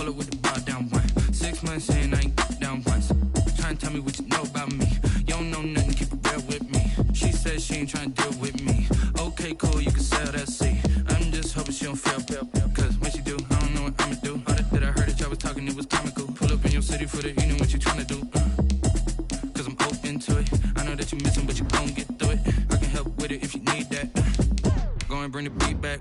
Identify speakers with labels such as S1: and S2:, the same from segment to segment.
S1: pull up with the bar down one. 6 months in, I ain't down once. Trying to tell me what you know about me. You don't know nothing, keep it real with me. She said she ain't trying to deal with me. Okay, cool, you can sell that seat. I'm just hoping she don't feel. Cause when she do, I don't know what I'ma do. All that I heard that y'all was talking, it was comical. Pull up in your city for the evening, what you trying to do? Cause I'm open to it. I know that you missing, but you gon' get through it. I can help with it if you need that. Go and bring the beat back.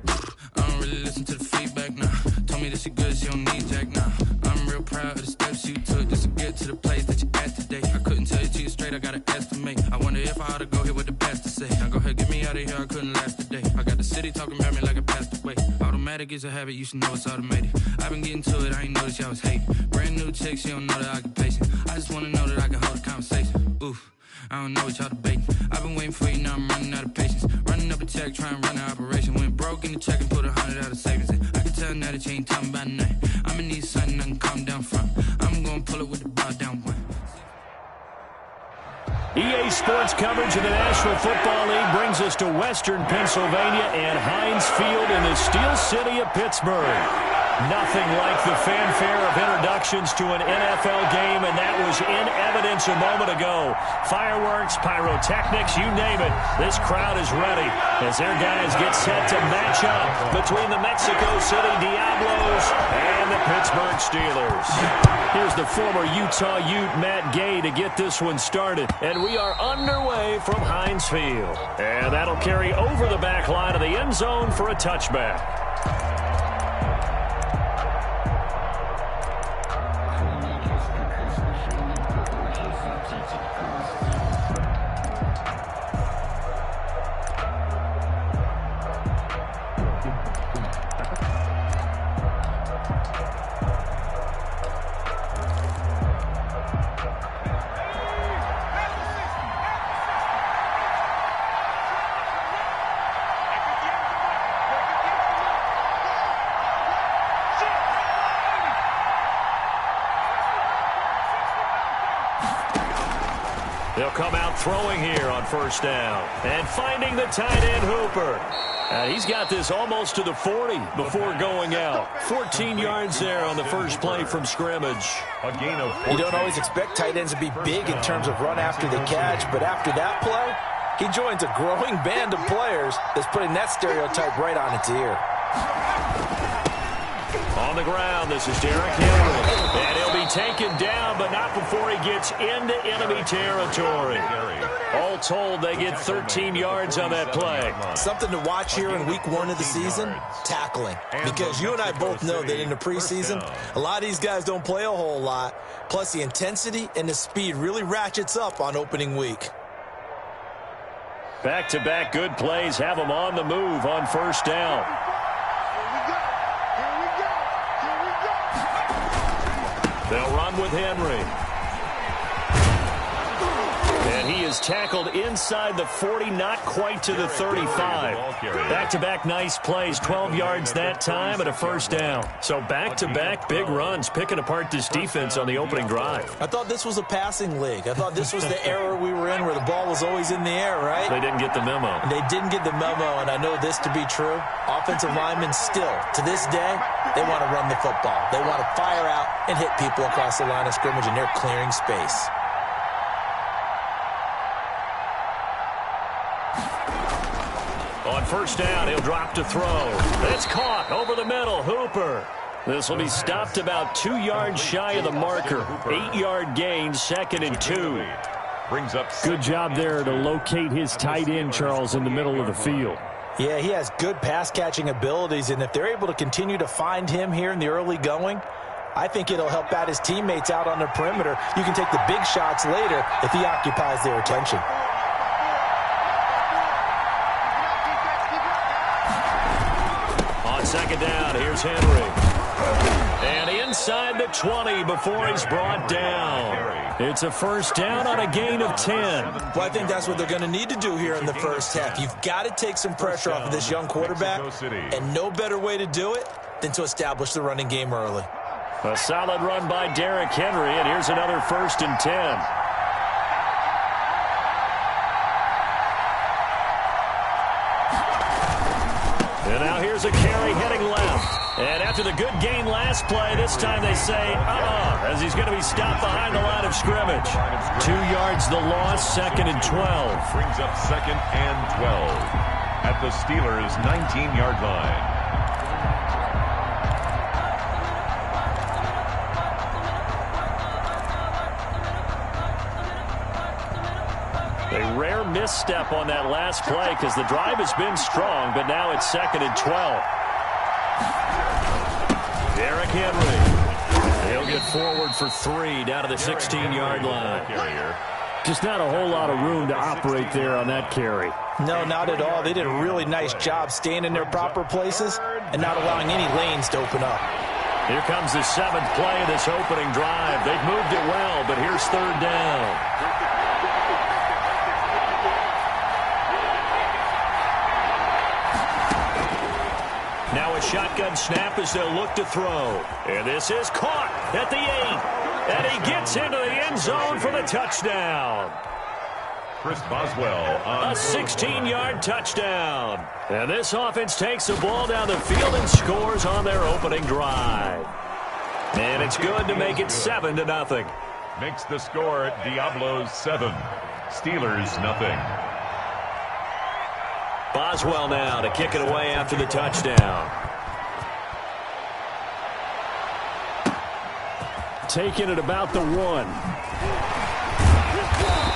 S1: I don't really listen to the feedback, nah. Told me that she good, she don't need Jack, nah. I'm real proud of the steps you took just to get to the place that you at today. I couldn't tell it to you straight, I gotta estimate. I wonder if I ought to go here with the pastor say. Now go ahead, get me out of here, I couldn't last today. I got the city talking about me like I passed away. Automatic is a habit, you should know it's automated. I've been getting to it, I ain't noticed y'all was hating. Brand new chick, she don't know the occupation. I just wanna know that I can hold a conversation. Oof, I don't know what y'all debating. I've been waiting for you, now I'm running out of patience. Running up a check, trying to run an operation. Went broke in the check and put 100 out of savings in. I can tell now that you ain't talking about nothing. I'ma need something I can calm down from. I'm gonna pull it with the bar down one.
S2: EA Sports coverage of the National Football League brings us to Western Pennsylvania and Heinz Field in the Steel City of Pittsburgh. Nothing like the fanfare of introductions to an NFL game, and that was in evidence a moment ago. Fireworks, pyrotechnics, you name it. This crowd is ready as their guys get set to match up between the Mexico City Diablos and the Pittsburgh Steelers. Here's the former Utah Ute Matt Gay to get this one started, and we are underway from Heinz Field. And that'll carry over the back line of the end zone for a touchback. They'll come out throwing here on first down. And finding the tight end Hooper. And he's got this almost to the 40 before going out. 14 yards there on the first play from scrimmage.
S3: A gain of 14.
S4: You don't always expect tight ends to be big in terms of run after the catch, but after that play, he joins a growing band of players that's putting that stereotype right on its ear.
S2: On the ground, this is Derrick Henry. And he'll be taken down, but not before he gets into enemy territory. All told, they get 13 yards on that play.
S4: Something to watch here in week 1 of the season, tackling. Because you and I both know that in the preseason, a lot of these guys don't play a whole lot. Plus, the intensity and the speed really ratchets up on opening week.
S2: Back-to-back good plays have them on the move on first down. They'll run with Henry. And he is tackled inside the 40, not quite to the 35. Back-to-back nice plays, 12 yards that time and a first down. So back-to-back big runs, picking apart this defense on the opening drive.
S4: I thought this was a passing league. I thought this was the era we were in where the ball was always in the air, right?
S2: They didn't get the memo.
S4: They didn't get the memo, and I know this to be true. Offensive linemen still, to this day, they want to run the football. They want to fire out and hit people across the line of scrimmage, and they're clearing space.
S2: On first down, he'll drop to throw. It's caught over the middle. Hooper. This will be stopped about 2 yards shy of the marker. 8-yard gain, 2nd and 2.
S3: Brings up.
S5: Good job there to locate his tight end, Charles, in the middle of the field.
S4: Yeah, he has good pass-catching abilities, and if they're able to continue to find him here in the early going, I think it'll help out his teammates out on the perimeter. You can take the big shots later if he occupies their attention.
S2: On second down, here's Henry. And inside the 20 before he's brought down. It's a first down on a gain of 10.
S4: Well, I think that's what they're going to need to do here in the first half. You've got to take some pressure off of this young quarterback, and no better way to do it than to establish the running game early.
S2: A solid run by Derrick Henry, and here's another 1st and 10. And now here's a carry heading left. And after the good gain last play, this time they say, as he's going to be stopped behind the line of scrimmage. 2 yards the loss, 2nd and 12.
S3: Brings up 2nd and 12 at the Steelers' 19-yard line.
S2: A rare misstep on that last play because the drive has been strong, but now it's 2nd and 12. Derrick Henry. He'll get forward for 3 down to the 16-yard line.
S5: Just not a whole lot of room to operate there on that carry.
S4: No, not at all. They did a really nice job staying in their proper places and not allowing any lanes to open up.
S2: Here comes the 7th play of this opening drive. They've moved it well, but here's 3rd down. Now a shotgun snap as they'll look to throw. And this is caught at the 8. And he gets into the end zone for the touchdown.
S3: Chris Boswell on
S2: a 16-yard touchdown. And this offense takes the ball down the field and scores on their opening drive. And it's good to make it 7-0.
S3: Makes the score Diablos 7, Steelers nothing.
S2: Boswell now to kick it away after the touchdown.
S5: Taking it about the 1.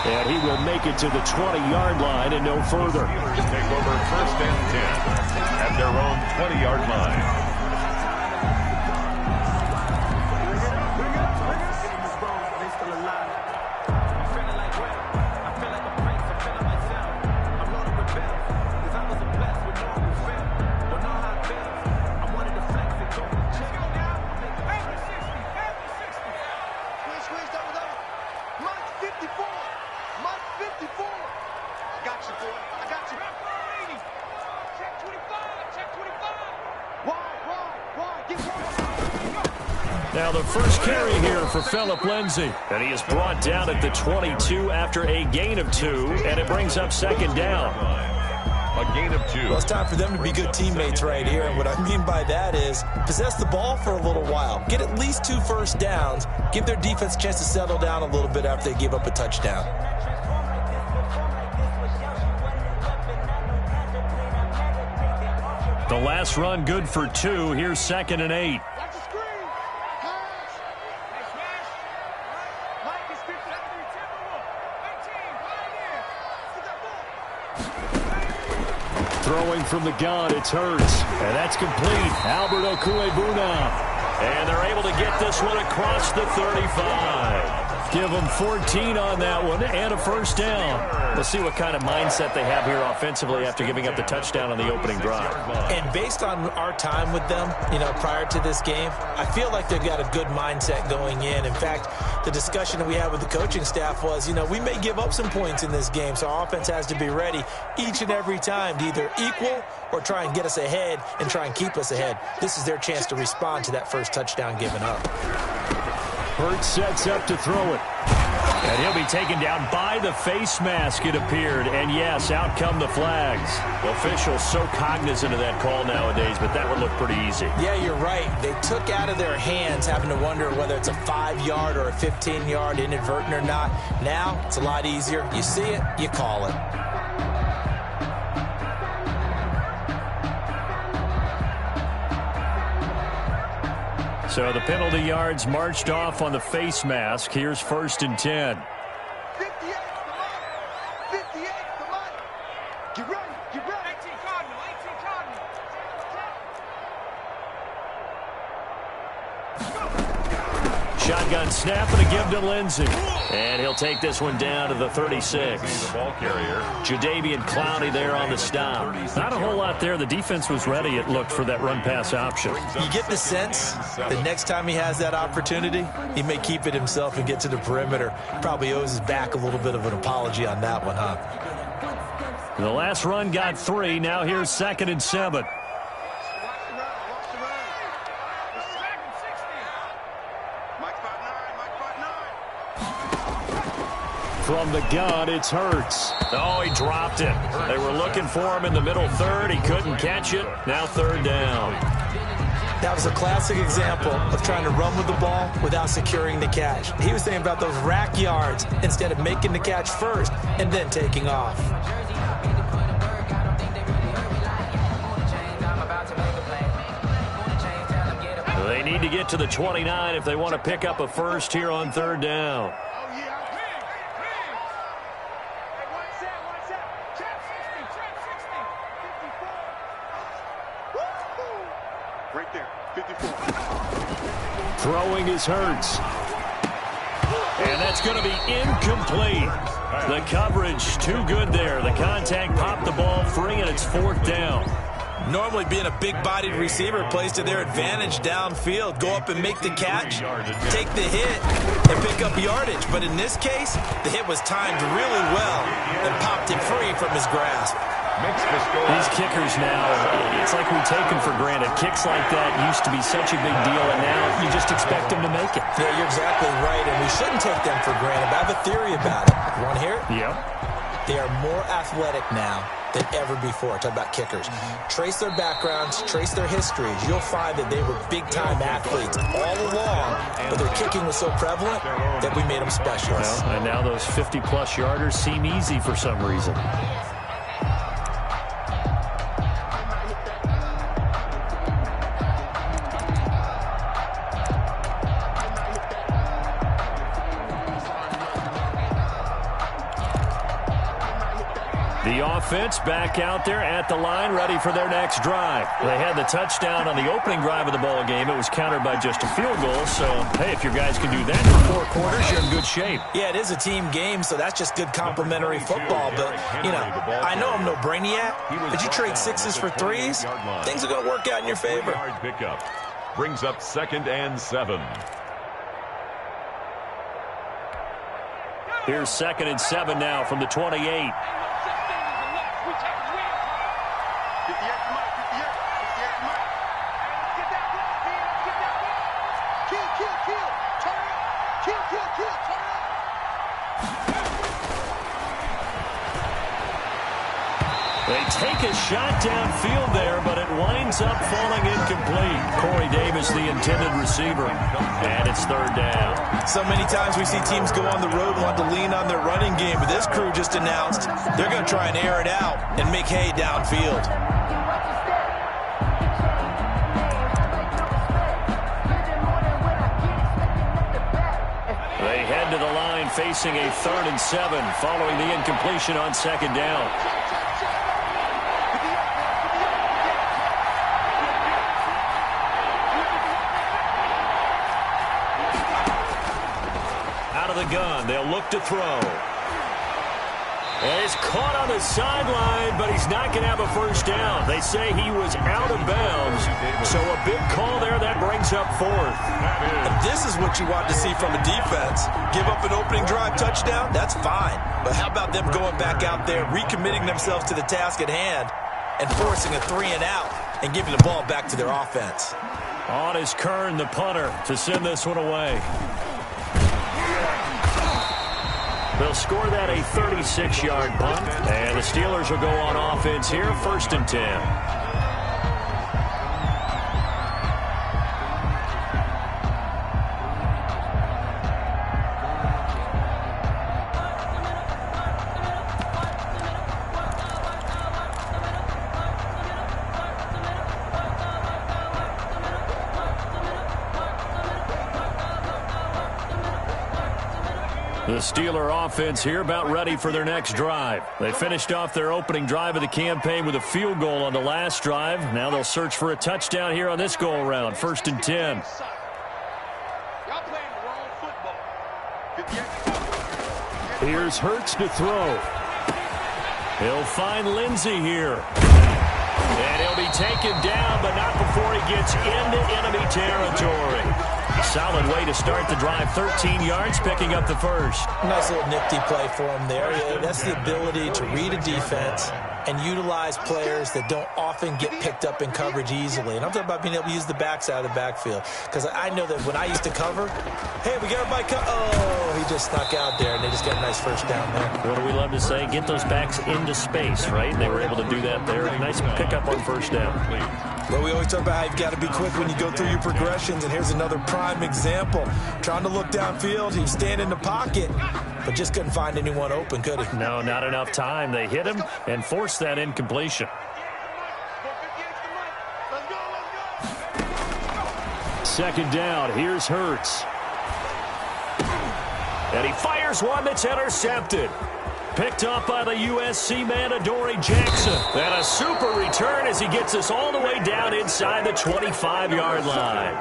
S5: And he will make it to the 20-yard line and no further.
S3: Steelers take over 1st and 10 at their own 20-yard line.
S2: Now the first carry here for Phillip Lindsay. And he is brought down at the 22 after a gain of 2. And it brings up 2nd down.
S3: A gain of 2.
S4: Well, it's time for them to be good teammates right here. And what I mean by that is possess the ball for a little while. Get at least 2 first downs. Give their defense a chance to settle down a little bit after they give up a touchdown.
S2: The last run good for 2. Here's 2nd and 8.
S5: Throwing from the gun, it's Hurts. And that's complete. Albert Okuebuna.
S2: And they're able to get this one across the 35. Give them 14 on that one and a first down. We'll see what kind of mindset they have here offensively after giving up the touchdown on the opening drive.
S4: And based on our time with them, prior to this game, I feel like they've got a good mindset going in. In fact, the discussion that we had with the coaching staff was, we may give up some points in this game, so our offense has to be ready each and every time to either equal or try and get us ahead and try and keep us ahead. This is their chance to respond to that first touchdown given up.
S5: Hurts sets up to throw it.
S2: And he'll be taken down by the face mask, it appeared. And yes, out come the flags. Officials so cognizant of that call nowadays, but that would look pretty easy.
S4: Yeah, you're right. They took out of their hands having to wonder whether it's a 5-yard or a 15-yard inadvertent or not. Now, it's a lot easier. You see it, you call it.
S2: So the penalty yards marched off on the face mask. Here's 1st and 10.
S6: 58, come on. 58, come on. Get ready, get ready. 18 Cardinal, 18 Cardinal.
S2: Shotgun snap and a give to Lindsay. And he'll take this one down to the 36.
S3: The ball carrier.
S2: Jadeveon Clowney there on the stop. Not a whole lot there. The defense was ready, it looked, for that run-pass option.
S4: You get the sense that next time he has that opportunity, he may keep it himself and get to the perimeter. Probably owes his back a little bit of an apology on that one, huh?
S2: The last run got 3. Now here's 2nd and 7.
S5: From the gun, it's Hurts.
S2: Oh, he dropped it. They were looking for him in the middle third. He couldn't catch it. Now 3rd down.
S4: That was a classic example of trying to run with the ball without securing the catch. He was thinking about those rack yards instead of making the catch first and then taking off.
S2: They need to get to the 29 if they want to pick up a first here on third down.
S6: Right there, 54.
S2: Throwing is Hurts. And that's going to be incomplete. The coverage too good there. The contact popped the ball free, and it's fourth down.
S4: Normally being a big-bodied receiver plays to their advantage downfield. Go up and make the catch, take the hit, and pick up yardage. But in this case, the hit was timed really well and popped it free from his grasp.
S2: These kickers now, it's like we take them for granted. Kicks like that used to be such a big deal, and now you just expect them to make it.
S4: Yeah, you're exactly right, and we shouldn't take them for granted. But I have a theory about it. You want to hear it?
S2: Yeah.
S4: They are more athletic now than ever before. Talk about kickers. Trace their backgrounds, trace their histories. You'll find that they were big-time athletes all along, but their kicking was so prevalent that we made them specialists.
S2: Well, and now those 50-plus yarders seem easy for some reason. The offense back out there at the line, ready for their next drive. They had the touchdown on the opening drive of the ball game. It was countered by just a field goal. So, hey, if your guys can do that for 4 quarters, you're in good shape.
S4: Yeah, it is a team game, so that's just good complimentary football. But, you know, I know I'm no brainiac, but you trade sixes for threes, things are going to work out in your favor.
S3: Pickup brings up 2nd and 7.
S2: Here's 2nd and 7 now from the 28. They take a shot downfield there, but it winds up falling incomplete. Corey Davis, the intended receiver, and it's third down.
S4: So many times we see teams go on the road and want to lean on their running game, but this crew just announced they're going to try and air it out and make hay downfield.
S2: They head to the line facing a 3rd and 7 following the incompletion on 2nd down. The gun. They'll look to throw. And he's caught on the sideline, but he's not going to have a first down. They say he was out of bounds, so a big call there that brings up 4th.
S4: And this is what you want to see from a defense. Give up an opening drive touchdown, that's fine. But how about them going back out there, recommitting themselves to the task at hand, and forcing a 3-and-out and giving the ball back to their offense?
S2: On is Kern, the punter, to send this one away. They'll score that a 36-yard punt, and the Steelers will go on offense here, 1st and 10. The Steeler offense here about ready for their next drive. They finished off their opening drive of the campaign with a field goal on the last drive. Now they'll search for a touchdown here on this go-around. 1st and 10. Here's Hurts to throw. He'll find Lindsey here. And he'll be taken down, but not before he gets into enemy territory. Solid way to start the drive. 13 yards, picking up the first.
S4: Nice little nifty play for him there. Yeah, that's the ability to read a defense and utilize players that don't often get picked up in coverage easily. And I'm talking about being able to use the backside of the backfield. Because I know that when I used to cover, hey, we got everybody oh, he just snuck out there, and they just got a nice first down there.
S2: What do we love to say? Get those backs into space, right? They were able to do that there. Nice pickup on first down.
S4: Well, we always talk about how you've got to be quick when you go through your progressions, and here's another prime example. Trying to look downfield, he was standing in the pocket, but just couldn't find anyone open, could he?
S2: No, not enough time. They hit him and forced that incompletion.
S5: Second down, here's Hurts.
S2: And he fires one that's intercepted. Picked up by the USC man, Adoree Jackson. And a super return as he gets us all the way down inside the 25-yard line.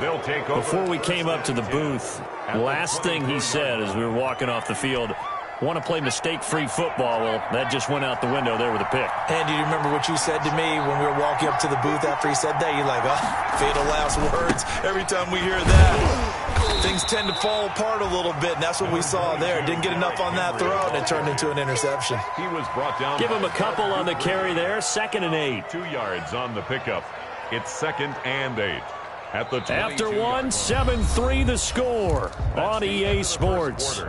S3: They'll take over.
S2: Before we came up to the booth, last thing he said as we were walking off the field, want to play mistake-free football. Well, that just went out the window there with a pick.
S4: And do you remember what you said to me when we were walking up to the booth after he said that? You're like, oh, fatal last words. Every time we hear that, things tend to fall apart a little bit, and that's what we saw there. Didn't get enough on that throw, and it turned into an interception.
S3: He was brought down.
S2: Give him a couple on the carry there. 2nd and 8.
S3: 2 yards on the pickup. It's 2nd and 8. At the
S2: After one, 7-3 the score on EA Sports.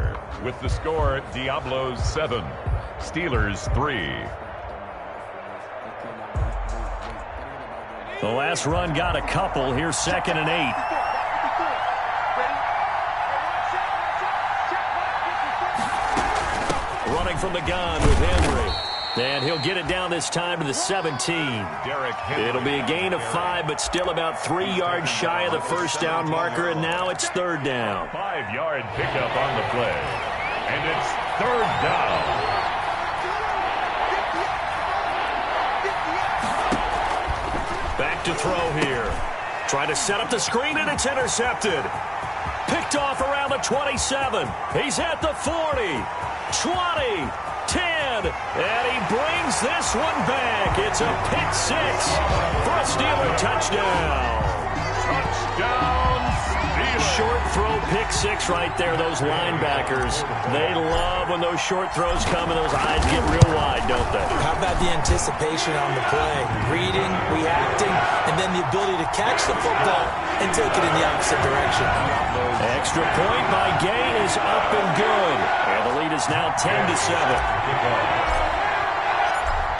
S3: With the score, Diablos 7, Steelers 3.
S2: The last run got a couple. Here's 2nd and 8. Running from the gun with Henry. And he'll get it down this time to the 17. It'll be a gain of 5, but still about 3 yards shy of the first down marker, and now it's 3rd down.
S3: 5-yard pickup on the play. And it's 3rd down.
S2: Back to throw here. Trying to set up the screen, and it's intercepted. Picked off around the 27. He's at the 40. 20. 10, and he brings this one back. It's a pick 6 for a Steeler touchdown.
S3: Touchdown, Steelers.
S2: Short throw pick 6 right there. Those linebackers, they love when those short throws come and those eyes get real wide, don't they?
S4: How about the anticipation on the play? Reading, reacting, and then the ability to catch the football and take it in the opposite direction.
S2: Extra point by Gay is up and good. And the lead is now 10-7.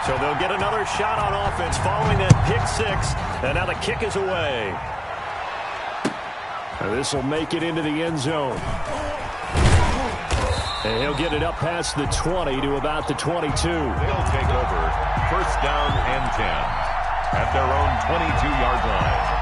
S2: So they'll get another shot on offense following that pick 6. And now the kick is away.
S5: This will make it into the end zone. And he'll get it up past the 20 to about the 22.
S3: They'll take over 1st down and 10 at their own 22-yard line.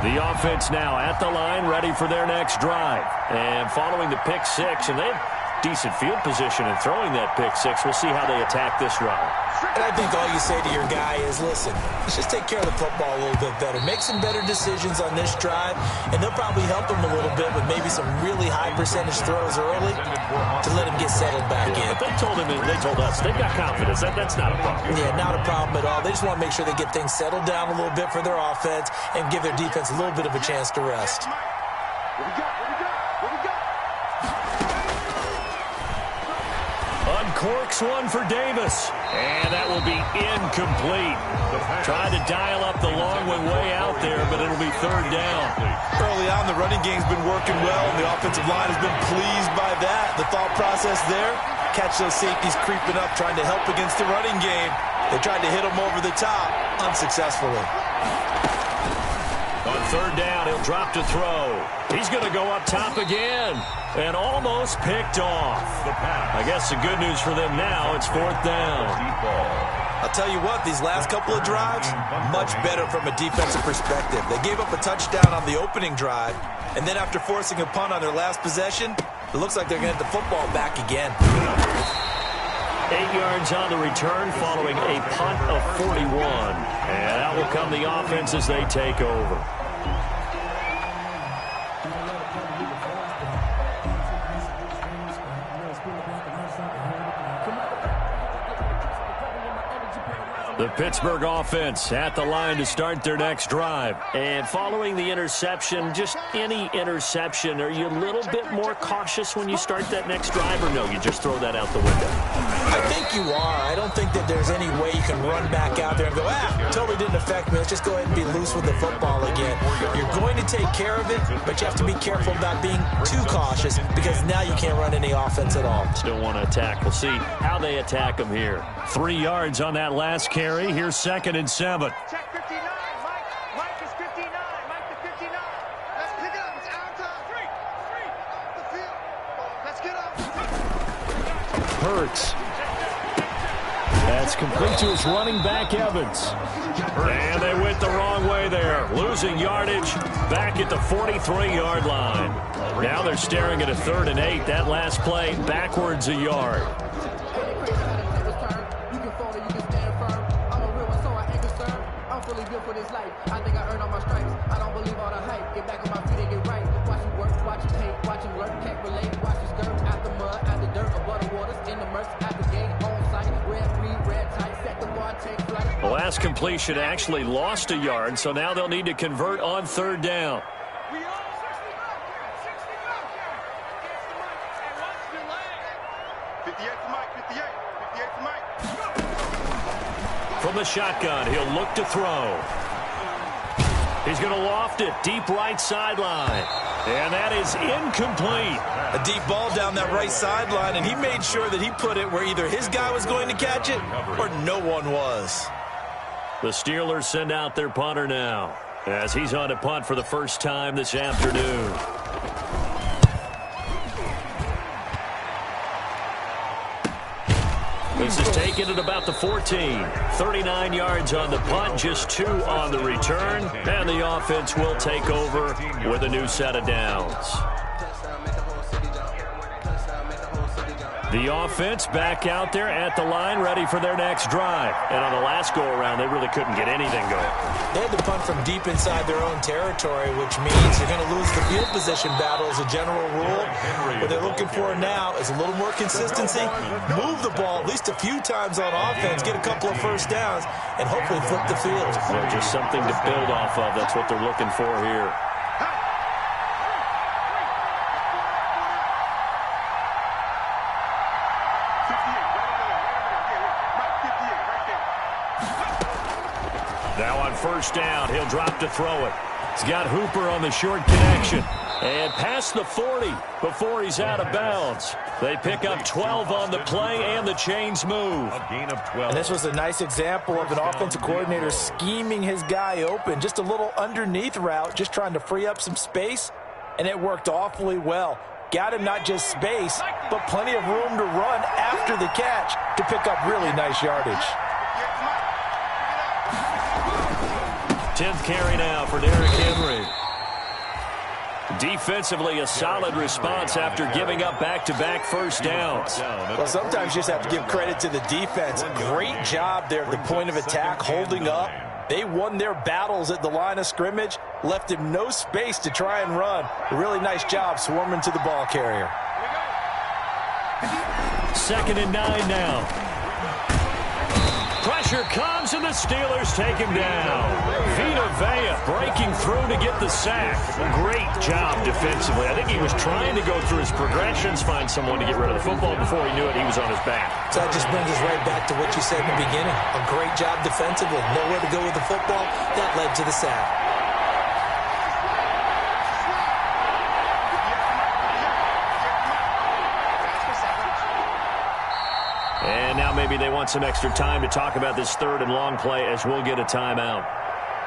S2: The offense now at the line, ready for their next drive. And following the pick 6, and they have decent field position in throwing that pick 6. We'll see how they attack this drive.
S4: And I think all you say to your guy is, listen, let's just take care of the football a little bit better. Make some better decisions on this drive, and they'll probably help him a little bit with maybe some really high percentage throws early to let him get settled back in.
S2: But they told us, they've got confidence. That's not a problem.
S4: Yeah, not a problem at all. They just want to make sure they get things settled down a little bit for their offense and give their defense a little bit of a chance to rest.
S2: Uncorks one for Davis. And that will be incomplete. Tried to dial up the long one way out there, but it'll be 3rd down.
S4: Early on, the running game's been working well, and the offensive line has been pleased by that. The thought process there, catch those safeties creeping up, trying to help against the running game. They tried to hit them over the top, unsuccessfully.
S2: On 3rd down, he'll drop to throw. He's going to go up top again. And almost picked off. I guess the good news for them now, it's 4th down.
S4: I'll tell you what, these last couple of drives, much better from a defensive perspective. They gave up a touchdown on the opening drive, and then after forcing a punt on their last possession, it looks like they're going to get the football back again.
S2: 8 yards on the return following a punt of 41. And out will come the offense as they take over. The Pittsburgh offense at the line to start their next drive.
S5: And following the interception, just any interception, are you a little bit more cautious when you start that next drive, or no, you just throw that out the window?
S4: I think you are. I don't think that there's any way you can run back out there and go, totally didn't affect me. Let's just go ahead and be loose with the football again. You're going to take care of it, but you have to be careful about being too cautious because now you can't run any offense at all.
S5: Still want to attack. We'll see how they attack them here.
S2: 3 yards on that last carry. Here's 2nd and 7.
S6: Check 59. Mike is 59. Mike to 59. Let's pick it up. It's our time. Three. Off the field. Let's get up.
S2: Hurts. That's complete to his running back, Evans. And they went the wrong way there. Losing yardage back at the 43-yard line. Now they're staring at a 3rd and 8. That last play backwards a yard. The last completion actually lost a yard, so now they'll need to convert on 3rd down. From the shotgun, he'll look to throw. He's going to loft it deep right sideline. And that is incomplete.
S4: A deep ball down that right sideline, and he made sure that he put it where either his guy was going to catch it or no one was.
S2: The Steelers send out their punter now as he's on to punt for the first time this afternoon. This is taken at about the 14. 39 yards on the punt, just 2 on the return. And the offense will take over with a new set of downs. The offense back out there at the line, ready for their next drive. And on the last go-around, they really couldn't get anything going.
S4: They had to punt from deep inside their own territory, which means you're going to lose the field position battle as a general rule. What they're looking for now is a little more consistency, move the ball at least a few times on offense, get a couple of first downs, and hopefully flip the field.
S2: Well, just something to build off of. That's what they're looking for here. Now on 1st down, he'll drop to throw it. He's got Hooper on the short connection. And past the 40 before he's out of bounds. They pick up 12 on the play, and the chains move.
S3: A gain of 12.
S4: And this was a nice example of an offensive coordinator scheming his guy open. Just a little underneath route, just trying to free up some space, and it worked awfully well. Got him not just space, but plenty of room to run after the catch to pick up really nice yardage.
S2: 10th carry now for Derrick Henry. Defensively, a solid response after giving up back-to-back first downs.
S4: Well, sometimes you just have to give credit to the defense. Great job there at the point of attack, holding up. They won their battles at the line of scrimmage, left him no space to try and run. A really nice job swarming to the ball carrier.
S2: 2nd and 9 now. Pressure comes, and the Steelers take him down. Vita Vea breaking through to get the sack. Great job defensively. I think he was trying to go through his progressions, find someone to get rid of the football. Before he knew it, he was on his back.
S4: So that just brings us right back to what you said in the beginning. A great job defensively. Nowhere to go with the football. That led to the sack.
S2: And now maybe they want some extra time to talk about this 3rd and long play as we'll get a timeout.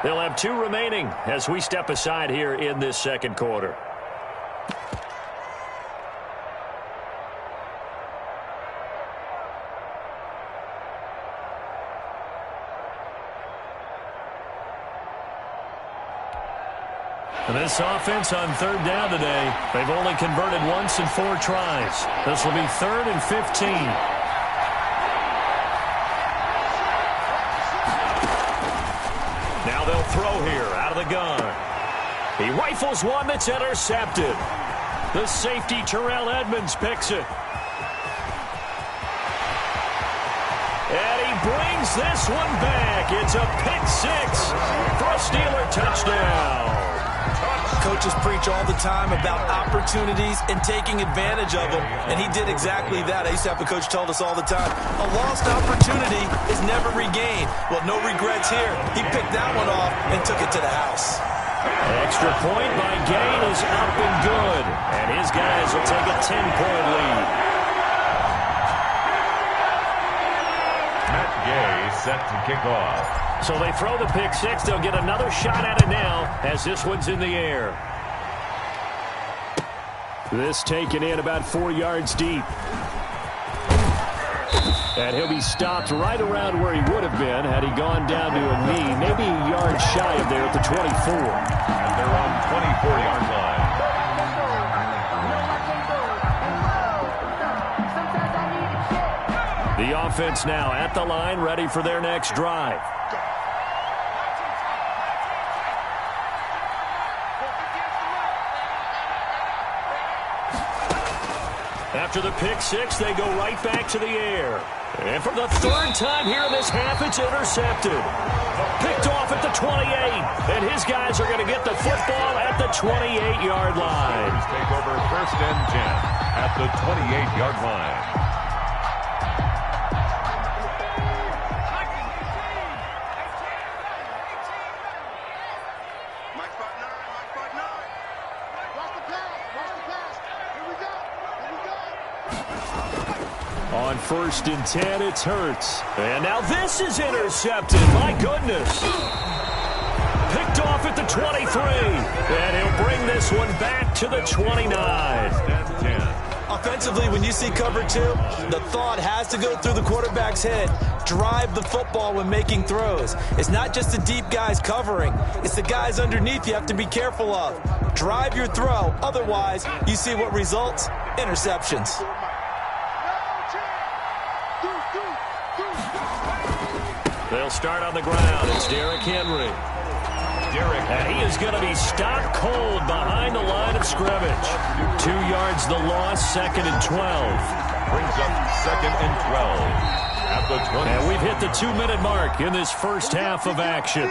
S2: They'll have 2 remaining as we step aside here in this 2nd quarter. And this offense on 3rd down today, they've only converted once in 4 tries. This will be 3rd and 15. Now they'll throw here out of the gun. He rifles one that's intercepted. The safety, Terrell Edmonds, picks it. And he brings Throws this one back. It's a pick six for a Steeler touchdown.
S4: Coaches preach all the time about opportunities and taking advantage of them, and he did exactly that. I used to have a coach tell us all the time, a lost opportunity is never regained. Well, no regrets here. He picked that one off and took it to the house.
S2: Extra point by Gain is up and good, and his guys will take a 10-point lead.
S3: Matt Gay set to kick off.
S2: So they throw the pick six. They'll get another shot at it now as this one's in the air. This taken in about 4 yards deep. And he'll be stopped right around where he would have been had he gone down to a knee, maybe a yard shy of there at the 24.
S3: And they're on 24-yard line.
S2: The offense now at the line, ready for their next drive. After the pick six, they go right back to the air. And for the third time here in this half, it's intercepted. Picked off at the 28. And his guys are going to get the football at the 28-yard line.
S3: Take over 1st and 10 at the 28-yard line.
S2: On 1st and 10, it's Hurts. And now this is intercepted. My goodness. Picked off at the 23. And he'll bring this one back to the 29.
S4: Offensively, when you see cover two, the thought has to go through the quarterback's head. Drive the football when making throws. It's not just the deep guys covering. It's the guys underneath you have to be careful of. Drive your throw. Otherwise, you see what results? Interceptions.
S2: They'll start on the ground. It's Derrick Henry. And he is going to be stopped cold behind the line of scrimmage. 2 yards the loss, 2nd and 12.
S3: Brings up 2nd and 12 at the 20.
S2: And we've hit the 2-minute mark in this first half of action.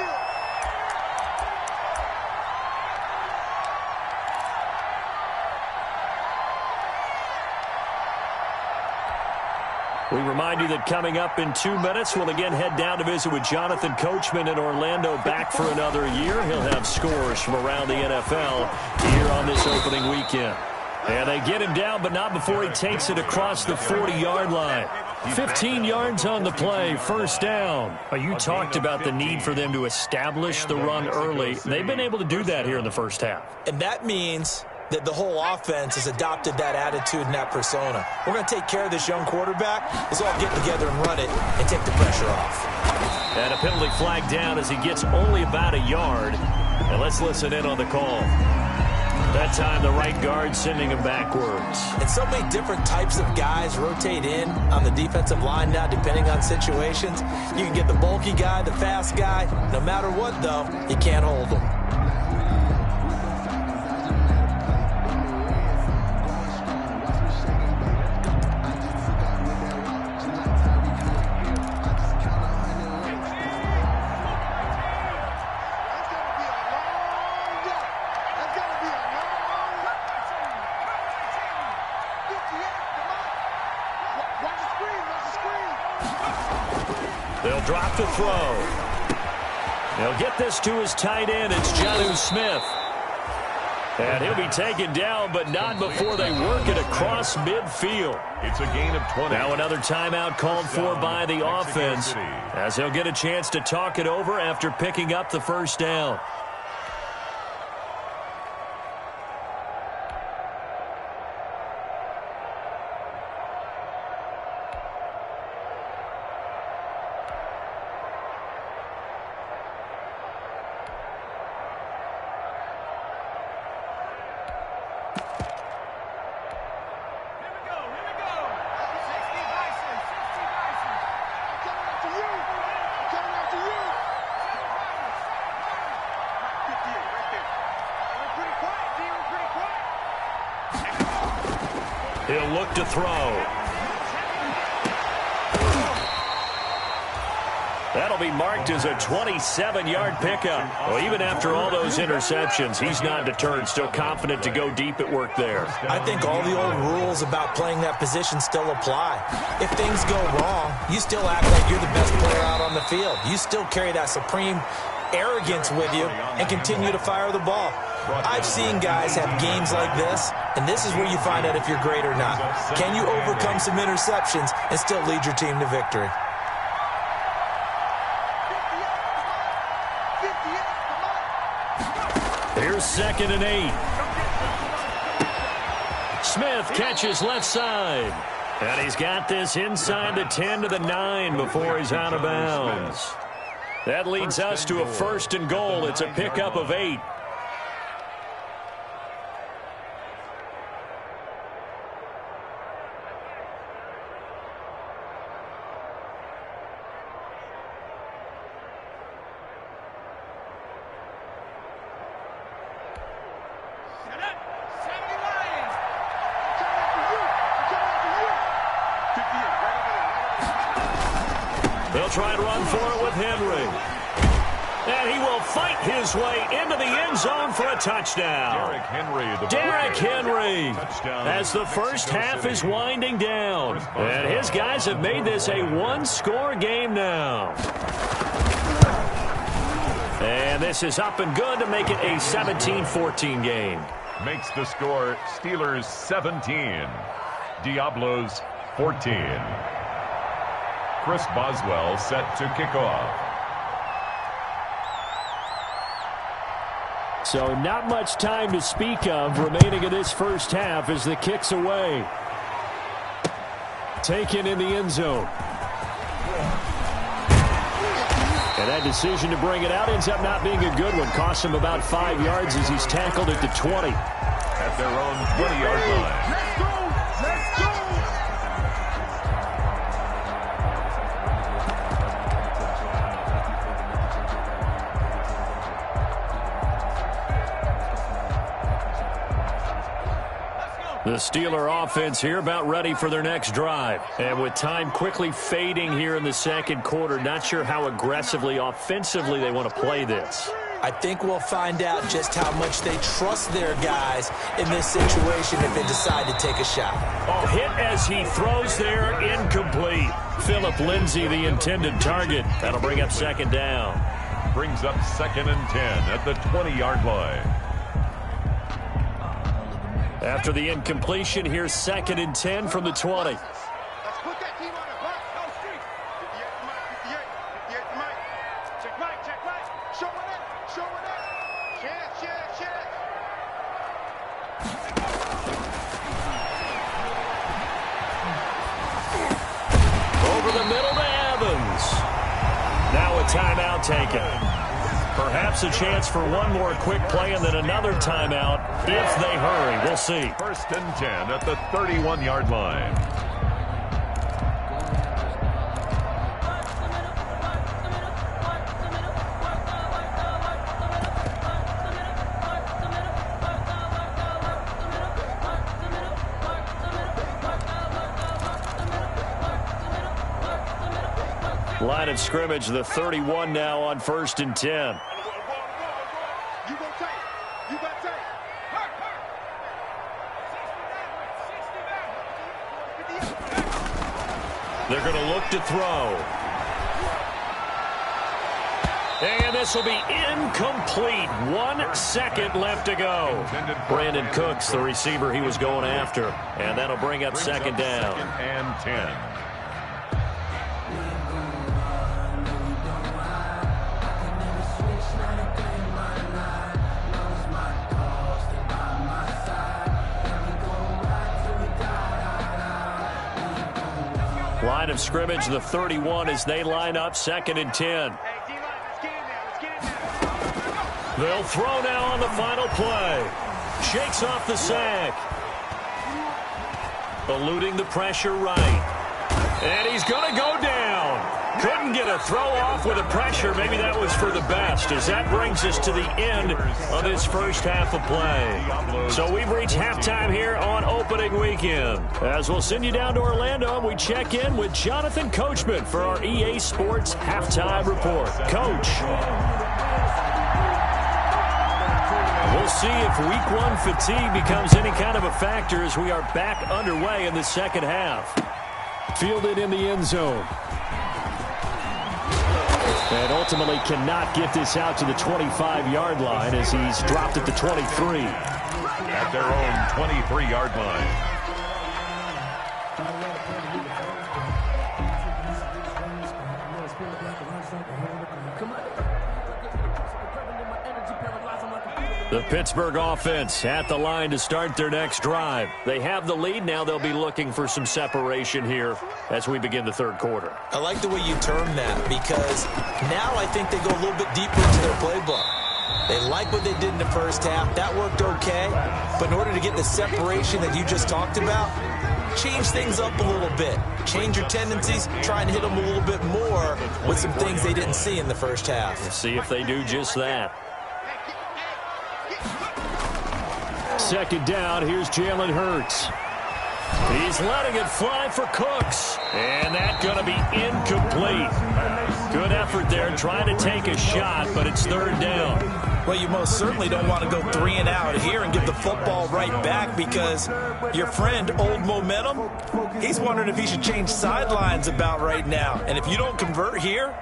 S2: We remind you that coming up in 2 minutes, we'll again head down to visit with Jonathan Coachman in Orlando, back for another year. He'll have scores from around the NFL here on this opening weekend. And they get him down, but not before he takes it across the 40-yard line. 15 yards on the play, 1st down. You talked about the need for them to establish the run early. They've been able to do that here in the first half.
S4: And that means that the whole offense has adopted that attitude and that persona. We're going to take care of this young quarterback. Let's all get together and run it and take the pressure off.
S2: And a penalty flag down as he gets only about a yard. And let's listen in on the call. That time, the right guard sending him backwards.
S4: And so many different types of guys rotate in on the defensive line now, depending on situations. You can get the bulky guy, the fast guy. No matter what, though, you can't hold them.
S2: They'll drop the throw. They'll get this to his tight end. It's Jonnu Smith. And he'll be taken down, but not before they work it across midfield.
S3: It's a gain of 20.
S2: Now another timeout called for by the offense, as he'll get a chance to talk it over after picking up the 1st down. He'll look to throw. That'll be marked as a 27-yard pickup. Well, even after all those interceptions, he's not deterred, still confident to go deep at work there.
S4: I think all the old rules about playing that position still apply. If things go wrong, you still act like you're the best player out on the field. You still carry that supreme arrogance with you and continue to fire the ball. I've seen guys have games like this, and this is where you find out if you're great or not. Can you overcome some interceptions and still lead your team to victory?
S2: Here's 2nd and 8. Smith catches left side. And he's got this inside the 10 to the 9 before he's out of bounds. That leads us to a 1st and goal. It's a pickup of 8. They'll try and run for it with Henry. And he will fight his way into the end zone for a touchdown. Derrick Henry, as the first half is winding down. And his guys have made this a one-score game now. And this is up and good to make it a 17-14 game.
S3: Makes the score Steelers 17, Diablos 14. Chris Boswell set to kick off.
S2: So not much time to speak of remaining in this first half as the kick's away. Taken in the end zone. And that decision to bring it out ends up not being a good one. Costs him about 5 yards as he's tackled at the 20.
S3: At their own 20-yard line.
S6: Let's go! Let's go!
S2: The Steeler offense here about ready for their next drive. And with time quickly fading here in the second quarter, not sure how aggressively, offensively they want to play this.
S4: I think we'll find out just how much they trust their guys in this situation if they decide to take a shot.
S2: Oh, hit as he throws there, incomplete. Phillip Lindsay, the intended target. That'll bring up 2nd down.
S3: Brings up 2nd and 10 at the 20-yard line.
S2: After the incompletion, here's 2nd and 10 from the 20.
S6: Let's put that team on the bus. Go street. 58 to Mike. Check right, check right. Show it up, show it up. Chance.
S2: Over the middle to Evans. Now a timeout taken. Perhaps a chance for one more quick play and then another timeout if they hurry. We'll see.
S3: 1st and 10 at the 31-yard line.
S2: Line of scrimmage, the 31 now on 1st and 10.
S6: You go take. You got take.
S2: They're going to look to throw. And this will be incomplete. 1 second left to go. Brandon Cooks, the receiver he was going after. And that'll bring up 2nd down.
S3: 2nd and 10.
S2: Line of scrimmage, the 31 as they line up 2nd and 10.
S6: Hey, D-line, let's get in there. Let's get in there.
S2: They'll throw now on the final play. Shakes off the sack. Eluding the pressure right. And he's going to go down. Couldn't get a throw off with the pressure. Maybe that was for the best, as that brings us to the end of this first half of play. So we've reached halftime here on opening weekend. As we'll send you down to Orlando, we check in with Jonathan Coachman for our EA Sports Halftime Report. Coach. We'll see if Week 1 fatigue becomes any kind of a factor as we are back underway in the second half. Fielded in the end zone. And ultimately cannot get this out to the 25-yard line as he's dropped at the 23.
S3: At their own 23-yard line.
S2: The Pittsburgh offense at the line to start their next drive. They have the lead. Now they'll be looking for some separation here as we begin the third quarter.
S4: I like the way you term that, because now I think they go a little bit deeper into their playbook. They like what they did in the first half. That worked okay. But in order to get the separation that you just talked about, change things up a little bit. Change your tendencies. Try and hit them a little bit more with some things they didn't see in the first half.
S2: Let's see if they do just that. Second down, here's Jalen Hurts. He's letting it fly for Cooks. And that's going to be incomplete. Good effort there trying to take a shot, but it's third down.
S4: Well, you most certainly don't want to go 3 and out here and give the football right back, because your friend, Old Momentum, he's wondering if he should change sidelines about right now. And if you don't convert here,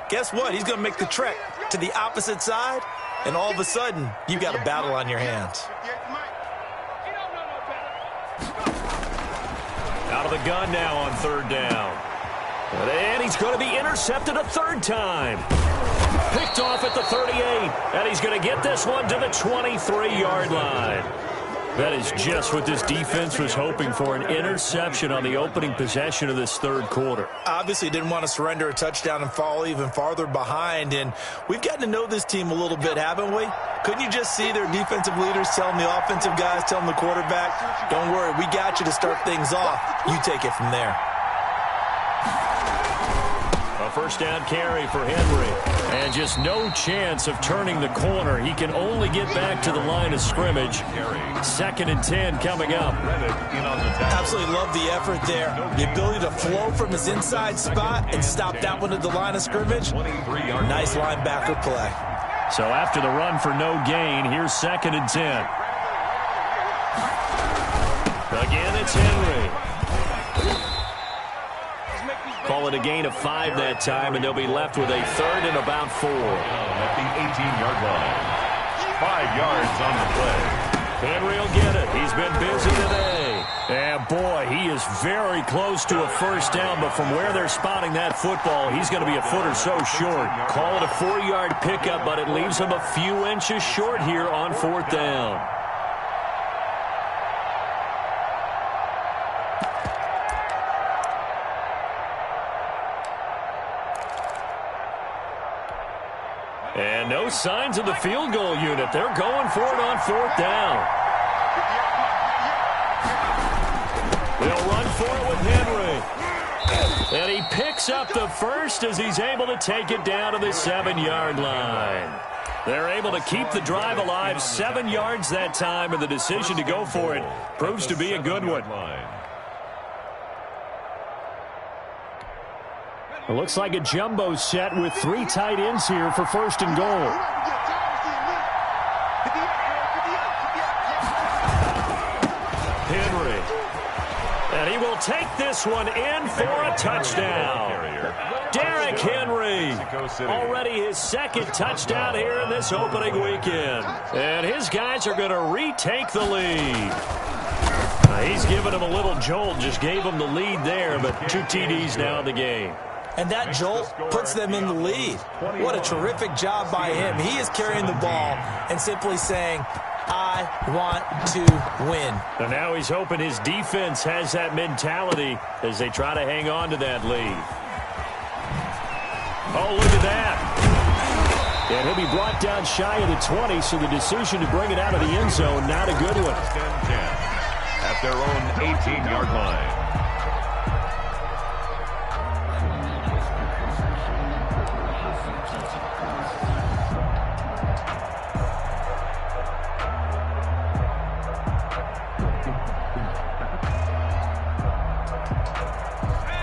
S4: guess what? He's going to make the trek to the opposite side, and all of a sudden, you got a battle on your hands.
S2: Out of the gun now on third down. And he's going to be intercepted a third time. Picked off at the 38. And he's going to get this one to the 23-yard line. That is just what this defense was hoping for, an interception on the opening possession of this third quarter.
S4: Obviously didn't want to surrender a touchdown and fall even farther behind, and we've gotten to know this team a little bit, haven't we? Couldn't you just see their defensive leaders telling the offensive guys, telling the quarterback, don't worry, we got you to start things off. You take it from there.
S2: A first down carry for Henry. And just no chance of turning the corner. He can only get back to the line of scrimmage. Second and 10 coming up.
S4: Absolutely love the effort there. The ability to flow from his inside spot and stop that one at the line of scrimmage. Nice linebacker play.
S2: So after the run for no gain, here's second and 10. Again, it's Henry. Call it a gain of 5 that time, and they'll be left with a third and about 4.
S3: At the 18-yard line. 5 yards on the play.
S2: Henry will get it. He's been busy today. And, boy, he is very close to a first down, but from where they're spotting that football, he's going to be a foot or so short. Call it a 4-yard pickup, but it leaves him a few inches short here on fourth down. And no signs of the field goal unit. They're going for it on fourth down. They'll run for it with Henry. And he picks up the first as he's able to take it down to the 7-yard line. They're able to keep the drive alive. 7 yards that time, and the decision to go for it proves to be a good one. It looks like a jumbo set with 3 tight ends here for first and goal. Henry. And he will take this one in for a touchdown. Derrick Henry. Already his second touchdown here in this opening weekend. And his guys are going to retake the lead. He's giving him a little jolt. Just gave him the lead there, but 2 TDs now in the game.
S4: And that jolt puts them in the lead. What a terrific job by him. He is carrying the ball and simply saying, I want to win.
S2: And now he's hoping his defense has that mentality as they try to hang on to that lead. Oh, look at that. And he'll be brought down shy of the 20, so the decision to bring it out of the end zone, not a good one.
S3: At their own 18-yard line.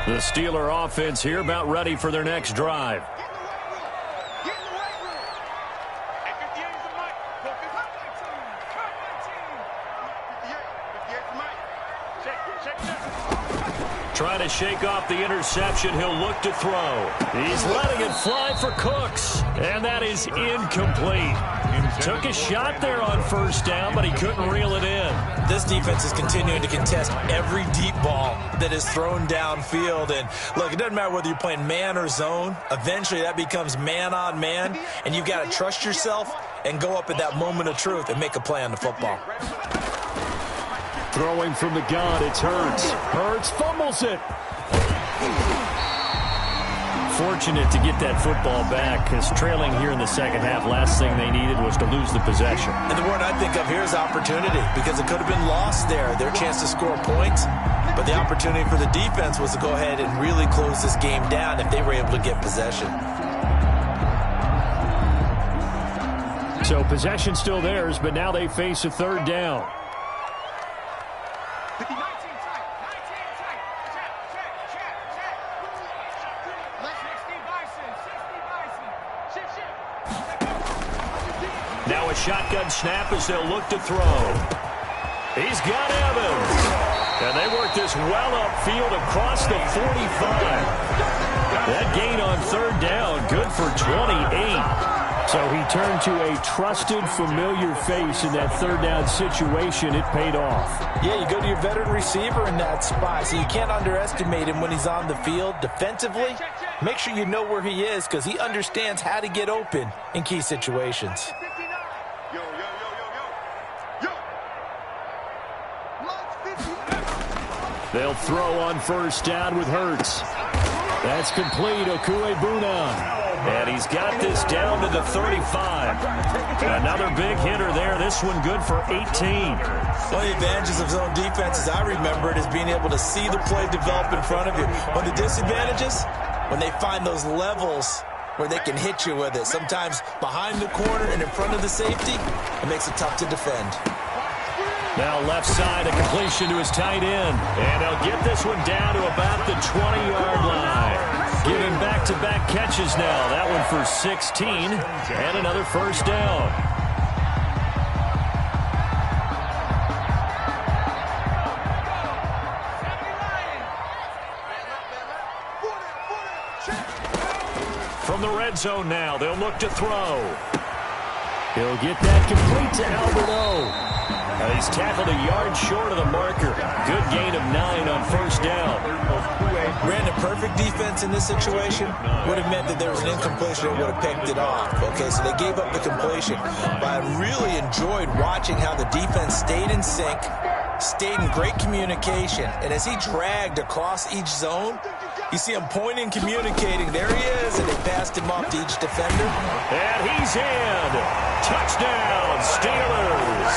S2: The Steeler offense here about ready for their next drive. Trying to shake off the interception. He'll look to throw. He's letting it fly for Cooks. And that is incomplete. Took a shot there on first down, but he couldn't reel it in.
S4: This defense is continuing to contest every deep ball that is thrown downfield. And look, it doesn't matter whether you're playing man or zone. Eventually that becomes man on man. And you've got to trust yourself and go up at that moment of truth and make a play on the football.
S2: Throwing from the gun, it's Hurts. Hurts fumbles it. Fortunate to get that football back, because trailing here in the second half, last thing they needed was to lose the possession.
S4: And the word I think of here is opportunity, because it could have been lost there, their chance to score points. But the opportunity for the defense was to go ahead and really close this game down if they were able to get possession.
S2: So possession still theirs, but now they face a third down. Now a shotgun snap as they'll look to throw. He's got Evans. And they work this well upfield across the 45. That gain on third down, good for 28. So he turned to a trusted, familiar face in that third down situation. It paid off.
S4: Yeah, you go to your veteran receiver in that spot, so you can't underestimate him when he's on the field. Defensively, make sure you know where he is, because he understands how to get open in key situations.
S2: They'll throw on first down with Hurts. That's complete. Okuegbuna. And he's got this down to the 35. Another big hitter there. This one good for 18.
S4: One of the advantages of zone defense, as I remember it, is being able to see the play develop in front of you. One of the disadvantages, when they find those levels where they can hit you with it. Sometimes behind the corner and in front of the safety, it makes it tough to defend.
S2: Now left side, a completion to his tight end. And he'll get this one down to about the 20-yard line. Giving back-to-back catches now. That one for 16 and another first down. From the red zone now, they'll look to throw. He'll get that complete to Albert O. He's tackled a yard short of the marker. Good gain of 9 on first down.
S4: Brandon, perfect defense in this situation would have meant that there was an incompletion and would have picked it off. Okay, so they gave up the completion. But I really enjoyed watching how the defense stayed in sync, stayed in great communication, and as he dragged across each zone, you see him pointing, communicating. There he is, and they passed him off to each defender.
S2: And he's in. Touchdown, Steelers.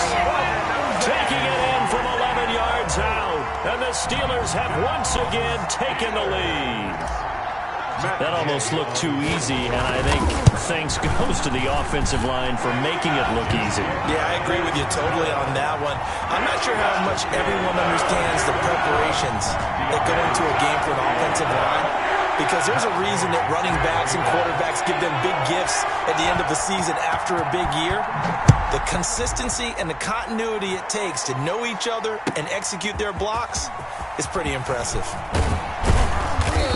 S2: Taking it in from 11 yards out. And the Steelers have once again taken the lead. That almost looked too easy, and I think thanks goes to the offensive line for making it look easy.
S4: Yeah, I agree with you totally on that one. I'm not sure how much everyone understands the preparations that go into a game for an offensive line, because there's a reason that running backs and quarterbacks give them big gifts at the end of the season after a big year. The consistency and the continuity it takes to know each other and execute their blocks is pretty impressive.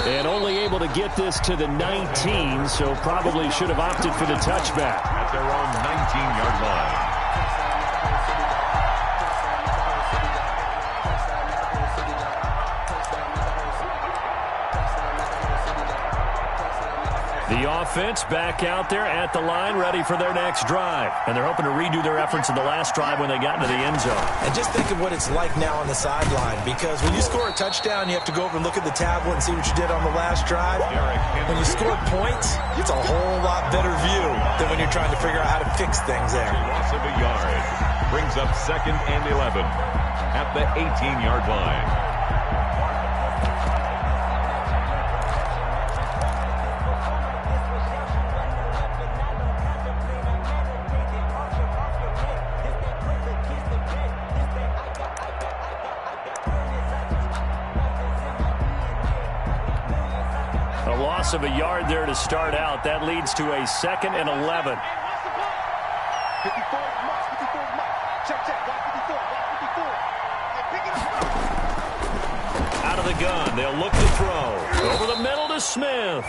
S2: And only able to get this to the 19, so probably should have opted for the touchback.
S3: At their own 19-yard line.
S2: The offense back out there at the line, ready for their next drive. And they're hoping to redo their efforts in the last drive when they got into the end zone.
S4: And just think of what it's like now on the sideline, because when you score a touchdown, you have to go over and look at the tablet and see what you did on the last drive. When you score points, it's a whole lot better view than when you're trying to figure out how to fix things there.
S3: Loss of a yard brings up 2nd and 11 at the 18-yard line.
S2: loss of a yard there to start out. That leads to a 2nd and 11.
S6: 54 mark, 54 mark. Check, 154, 154. Hey, pick it up.
S2: Out of the gun. They'll look to throw. Over the middle to Smith.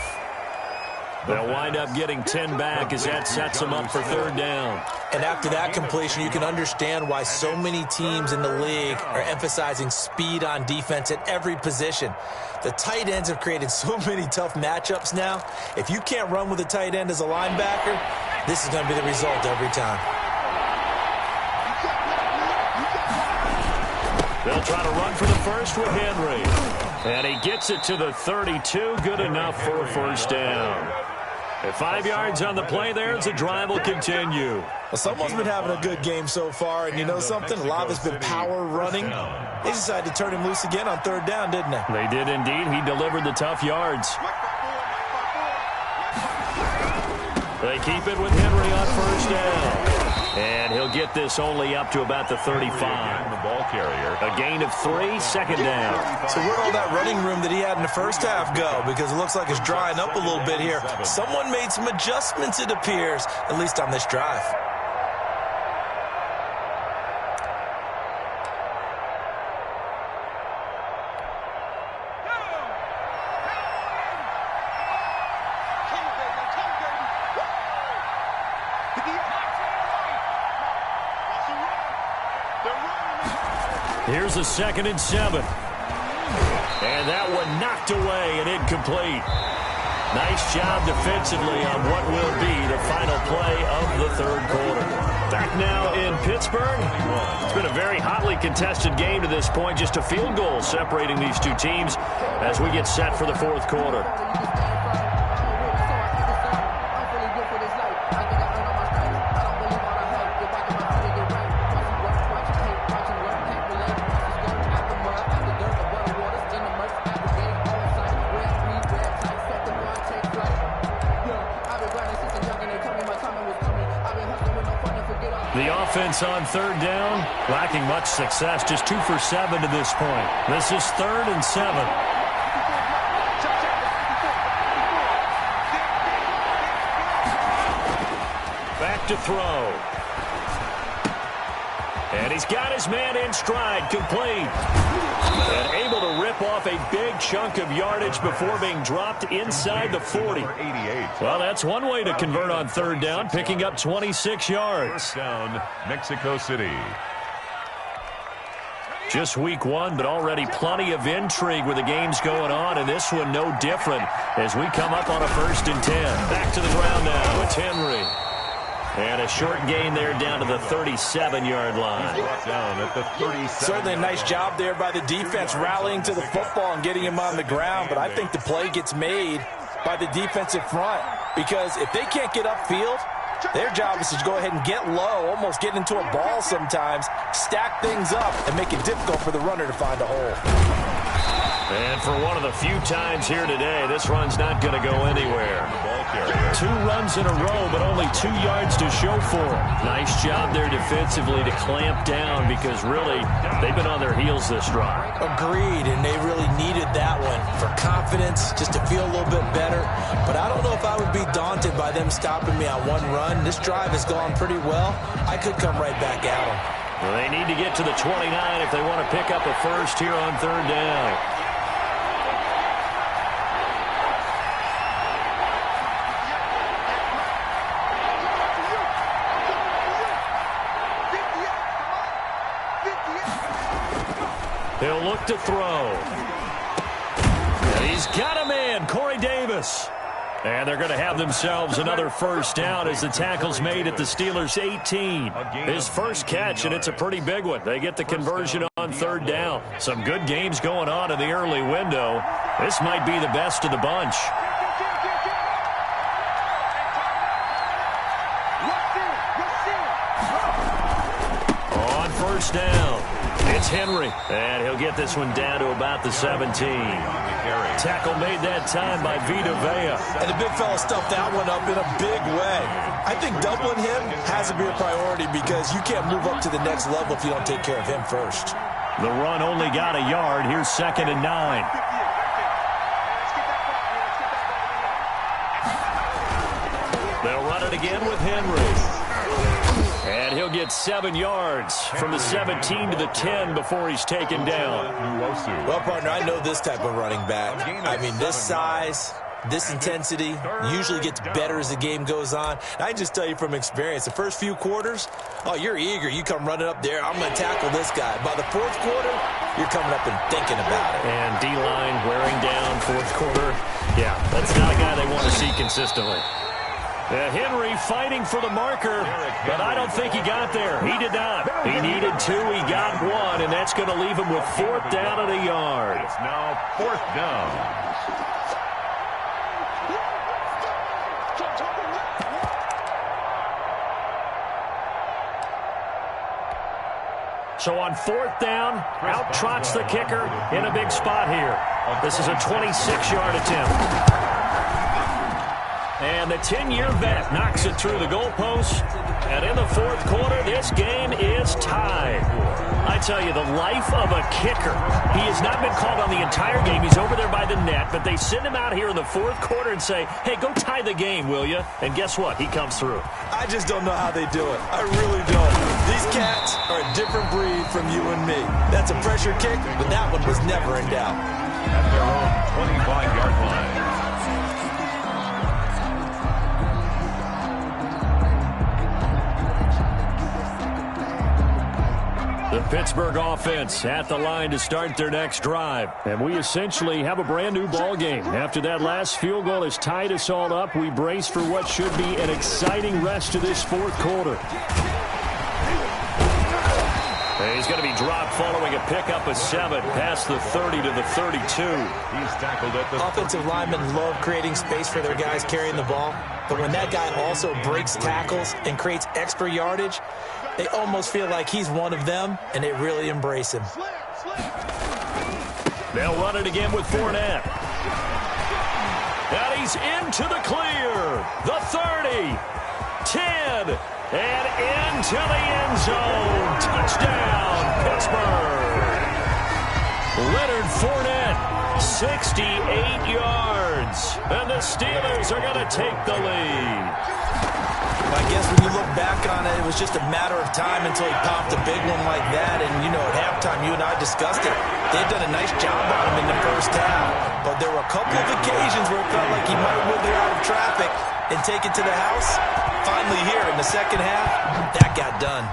S2: They'll wind up getting 10 back as that sets them up for 3rd down.
S4: And after that completion, you can understand why so many teams in the league are emphasizing speed on defense at every position. The tight ends have created so many tough matchups now. If you can't run with a tight end as a linebacker, this is going to be the result every time.
S2: They'll try to run for the first with Henry. And he gets it to the 32. Good enough for a 1st down. At 5 yards on the play there, as the drive will continue.
S4: Well, someone's been having a good game so far, and you know something? A lot has been power running. They decided to turn him loose again on 3rd down, didn't they?
S2: They did indeed. He delivered the tough yards. They keep it with Henry on 1st down. And he'll get this only up to about the 35.
S3: The ball carrier.
S2: A gain of 3, 2nd down.
S4: So where'd all that running room that he had in the first half go? Because it looks like it's drying up a little bit here. Someone made some adjustments, it appears, at least on this drive.
S2: Here's a 2nd and 7. And that one knocked away and incomplete. Nice job defensively on what will be the final play of the 3rd quarter. Back now in Pittsburgh. It's been a very hotly contested game to this point. Just a field goal separating these two teams as we get set for the 4th quarter. The offense on 3rd down, lacking much success, just 2 for 7 to this point. This is 3rd and 7. Back to throw. And he's got his man in stride, complete. And able to rip off a big chunk of yardage before being dropped inside the 40. Well, that's one way to convert on 3rd down, picking up 26 yards.
S3: 1st down, Mexico City.
S2: Just week 1, but already plenty of intrigue with the games going on, and this one no different as we come up on a 1st and 10. Back to the ground now. It's Henry. And a short gain there down to the 37-yard line.
S3: Down at the 37.
S4: Certainly a nice job there by the defense rallying to the football and getting him on the ground, but I think the play gets made by the defensive front because if they can't get upfield, their job is to go ahead and get low, almost get into a ball sometimes, stack things up, and make it difficult for the runner to find a hole.
S2: And for one of the few times here today, this run's not going to go anywhere. 2 runs in a row, but only 2 yards to show for it. Nice job there defensively to clamp down because really they've been on their heels this drive.
S4: Agreed, and they really needed that one for confidence, just to feel a little bit better. But I don't know if I would be daunted by them stopping me on 1 run. This drive has gone pretty well. I could come right back at them.
S2: Well, they need to get to the 29 if they want to pick up a first here on 3rd down. He'll look to throw. And he's got a man, Corey Davis. And they're going to have themselves another 1st down as the tackle's made at the Steelers' 18. His first catch, and it's a pretty big one. They get the conversion on 3rd down. Some good games going on in the early window. This might be the best of the bunch. On 1st down. It's Henry, and he'll get this one down to about the 17. Tackle made that time by Vita Vea.
S4: And the big fella stuffed that one up in a big way. I think doubling him has to be a priority because you can't move up to the next level if you don't take care of him first.
S2: The run only got a yard. Here's 2nd and 9. again with Henry. And he'll get 7 yards from the 17 to the 10 before he's taken down.
S4: Well, partner, I know this type of running back. I mean, this size, this intensity usually gets better as the game goes on. And I can just tell you from experience, the first few quarters, oh, you're eager. You come running up there, I'm going to tackle this guy. By the fourth quarter, you're coming up and thinking about it.
S2: And D-line wearing down fourth quarter. Yeah, that's not a guy they want to see consistently. Henry fighting for the marker, but I don't think he got there. He did not. He needed 2. He got 1, and that's going to leave him with 4th down and a yard.
S3: It's now 4th down.
S2: So on 4th down, out trots the kicker in a big spot here. This is a 26-yard attempt. And the 10-year vet knocks it through the goalpost. And in the fourth quarter, this game is tied. I tell you, the life of a kicker. He has not been called on the entire game. He's over there by the net, but they send him out here in the fourth quarter and say, hey, go tie the game, will you? And guess what? He comes through.
S4: I just don't know how they do it. I really don't. These cats are a different breed from you and me. That's a pressure kick, but that one was never in doubt.
S3: At their own 25-yard line.
S2: The Pittsburgh offense at the line to start their next drive. And we essentially have a brand new ball game. After that last field goal has tied us all up, we brace for what should be an exciting rest to this fourth quarter. He's going to be dropped following a pickup of 7 past the 30 to the 32.
S3: He's tackled at the
S4: Offensive linemen love creating space for their guys carrying the ball. But when that guy also breaks tackles and creates extra yardage, they almost feel like he's one of them, and they really embrace him.
S2: They'll run it again with Fournette. And he's into the clear. The 30, 10, and into the end zone. Touchdown, Pittsburgh. Leonard Fournette, 68 yards. And the Steelers are going to take the lead.
S4: I guess when you look back on it, it was just a matter of time until he popped a big one like that. And, you know, at halftime, you and I discussed it. They had done a nice job on him in the first half. But there were a couple of occasions where it felt like he might wiggle out of traffic and take it to the house. Finally here in the second half, that got done.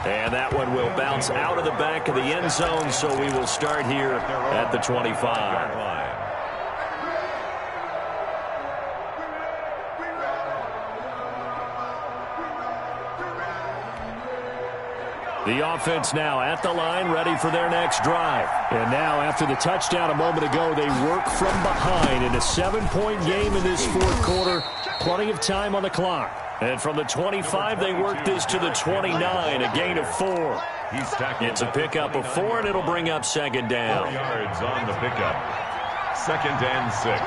S2: And that one will bounce out of the back of the end zone, so we will start here at the 25. The offense now at the line, ready for their next drive. And now, after the touchdown a moment ago, they work from behind in a 7-point game in this fourth quarter. Plenty of time on the clock. And from the 25, they work this to the 29, a gain of 4. It's a pickup of 4, and it'll bring up second down.
S3: 4 yards on the pickup. 2nd and 6.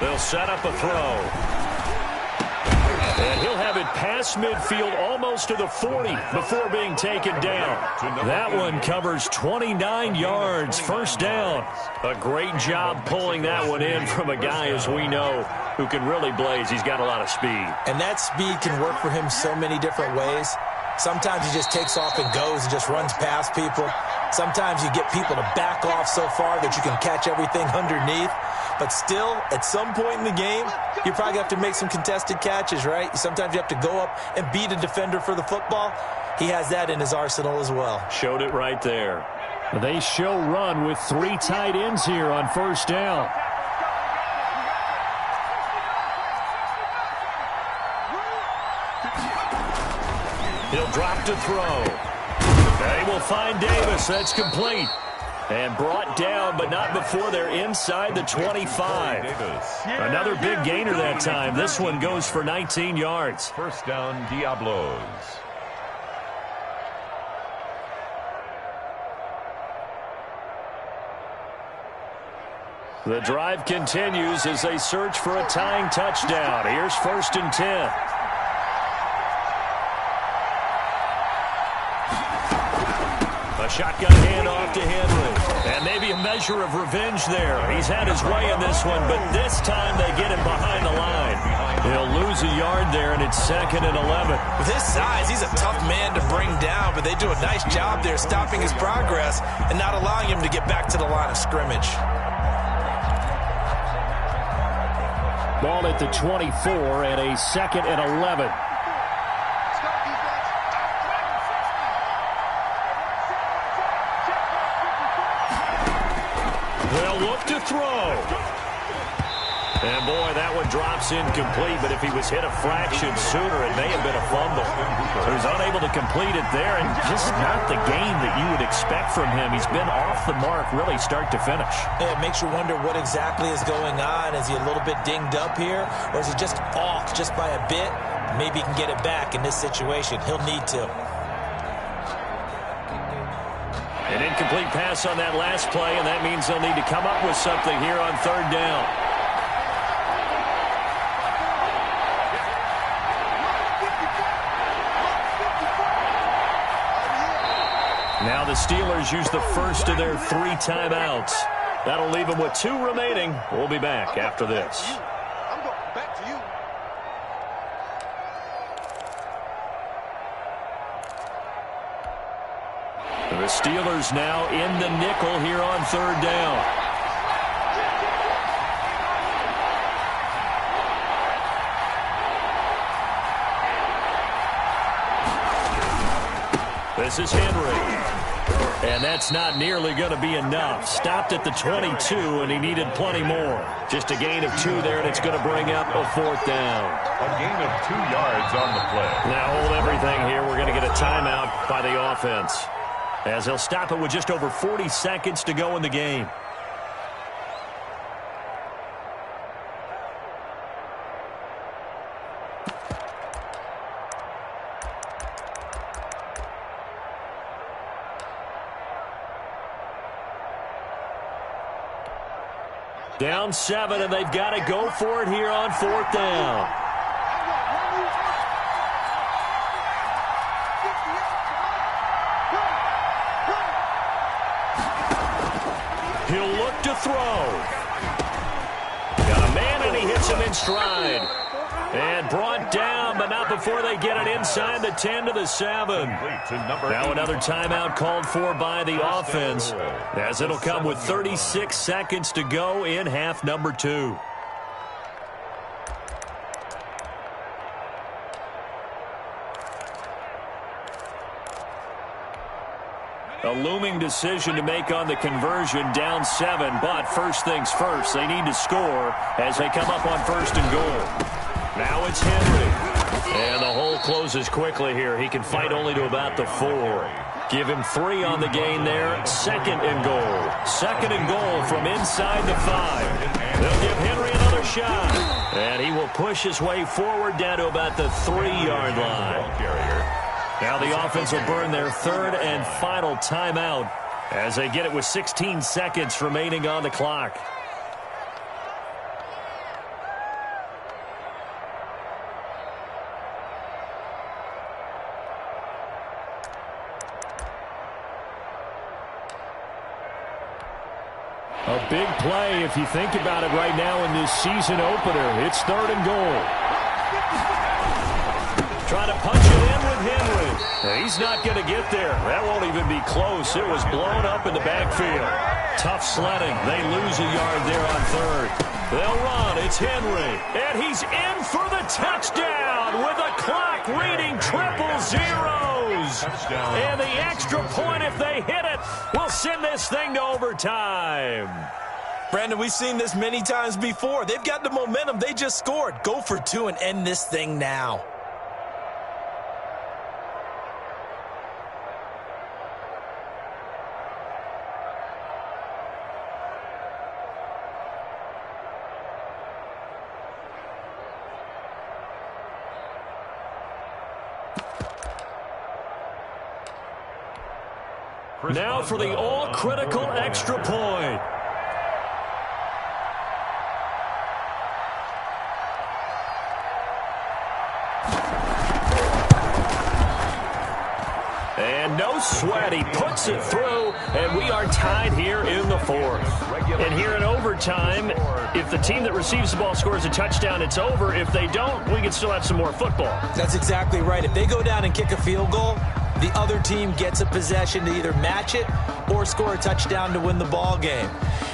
S2: They'll set up a throw. And he'll have it past midfield almost to the 40 before being taken down. That one covers 29 yards, first down. A great job pulling that one in from a guy, as we know, who can really blaze. He's got a lot of speed.
S4: And that speed can work for him so many different ways. Sometimes he just takes off and goes and just runs past people. Sometimes you get people to back off so far that you can catch everything underneath. But still, at some point in the game, you probably have to make some contested catches, right? Sometimes you have to go up and beat a defender for the football. He has that in his arsenal as well.
S2: Showed it right there. They show run with 3 tight ends here on first down. He'll drop to throw. They will find Davis. That's complete. And brought down, but not before they're inside the 25. Another big gainer that time. This one goes for 19 yards.
S3: First down, Diablos.
S2: The drive continues as they search for a tying touchdown. Here's 1st and 10. A shotgun handoff to Henry. And maybe a measure of revenge there. He's had his way in this one, but this time they get him behind the line. He'll lose a yard there, and it's 2nd and 11.
S4: With his size, he's a tough man to bring down, but they do a nice job there stopping his progress and not allowing him to get back to the line of scrimmage.
S2: Ball at the 24 and a 2nd and 11. They'll look to throw. And, boy, that one drops incomplete, but if he was hit a fraction sooner, it may have been a fumble. So he's unable to complete it there, and just not the game that you would expect from him. He's been off the mark really start to finish.
S4: Yeah, it makes you wonder what exactly is going on. Is he a little bit dinged up here, or is he just off just by a bit? Maybe he can get it back in this situation. He'll need to.
S2: An incomplete pass on that last play, and that means they'll need to come up with something here on 3rd down. Now the Steelers use the first of their 3 timeouts. That'll leave them with 2 remaining. We'll be back after this.
S6: I'm going back to you.
S2: The Steelers now in the nickel here on 3rd down. This is Henry. And that's not nearly going to be enough. Stopped at the 22, and he needed plenty more. Just a gain of 2 there, and it's going to bring up a 4th down.
S3: A gain of 2 yards on the play.
S2: Now hold everything here. We're going to get a timeout by the offense, as they'll stop it with just over 40 seconds to go in the game. Down 7, and they've got to go for it here on 4th down. He'll look to throw. Got a man, and he hits him in stride. And brought down, but not before they get it inside the 10 to the 7. Now another timeout called for by the offense, as it'll come with 36 seconds to go in half number 2. A looming decision to make on the conversion, down 7, but first things first, they need to score as they come up on 1st and goal. Now it's Henry. And the hole closes quickly here. He can fight only to about the 4. Give him 3 on the gain there. 2nd and goal. 2nd and goal from inside the 5. They'll give Henry another shot. And he will push his way forward down to about the 3-yard line. Now the offense will burn their 3rd and final timeout as they get it with 16 seconds remaining on the clock. A big play if you think about it right now in this season opener. It's 3rd and goal. Trying to punch it in with Henry. He's not going to get there. That won't even be close. It was blown up in the backfield. Tough sledding. They lose a yard there on 3rd. They'll run. It's Henry. And he's in for the touchdown with the clock reading 000. And the extra point, if they hit it, will send this thing to overtime.
S4: Brandon, we've seen this many times before. They've got the momentum. They just scored. Go for 2 and end this thing now.
S2: Now for the all-critical extra point.
S5: And no sweat. He puts it through, and we are tied here in the fourth. And here in overtime, if the team that receives the ball scores a touchdown, it's over. If they don't, we can still have some more football.
S4: That's exactly right. If they go down and kick a field goal, the other team gets a possession to either match it or score a touchdown to win the ball game.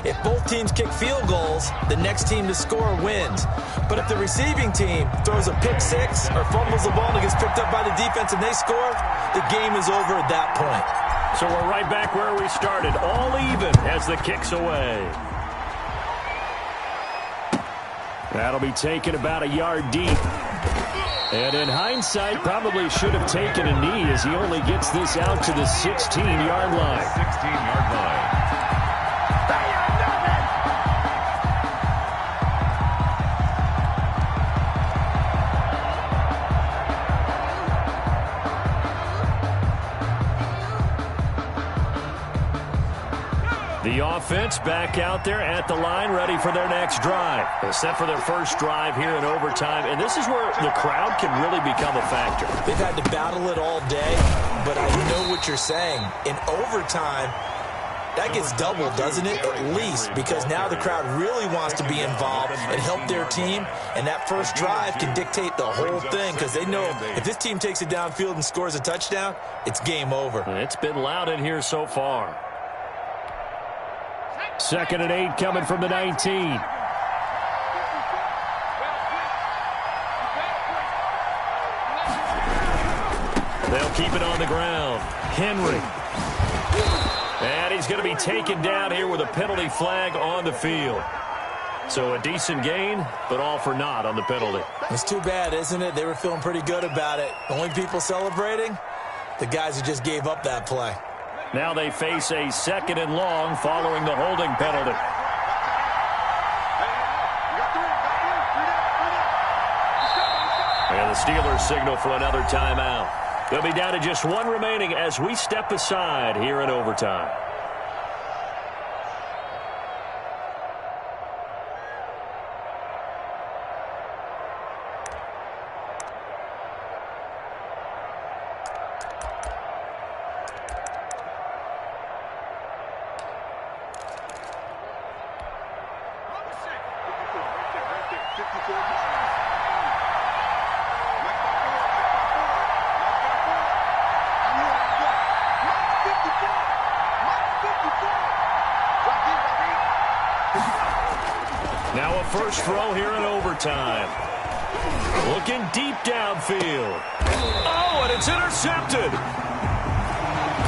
S4: If both teams kick field goals, the next team to score wins. But if the receiving team throws a pick six or fumbles the ball and gets picked up by the defense and they score, the game is over at that point.
S5: So we're right back where we started, all even as the kick's away. That'll be taken about a yard deep. And in hindsight, probably should have taken a knee as he only gets this out to the 16-yard line.
S3: 16-yard line.
S5: The offense back out there at the line, ready for their next drive. They're set for their first drive here in overtime, and this is where the crowd can really become a factor.
S4: They've had to battle it all day, but I know what you're saying. In overtime, that gets doubled, doesn't it? At least, because now the crowd really wants to be involved and help their team, and that first drive can dictate the whole thing because they know if this team takes it downfield and scores a touchdown, it's game over.
S5: It's been loud in here so far. 2nd and 8 coming from the 19. They'll keep it on the ground. Henry. And he's going to be taken down here with a penalty flag on the field. So a decent gain, but all for naught on the penalty.
S4: It's too bad, isn't it? They were feeling pretty good about it. Only people celebrating? The guys who just gave up that play.
S5: Now they face a 2nd and long following the holding penalty. And the Steelers signal for another timeout. They'll be down to just one remaining as we step aside here in overtime. Now a first throw here in overtime. Looking deep downfield. Oh, and it's intercepted.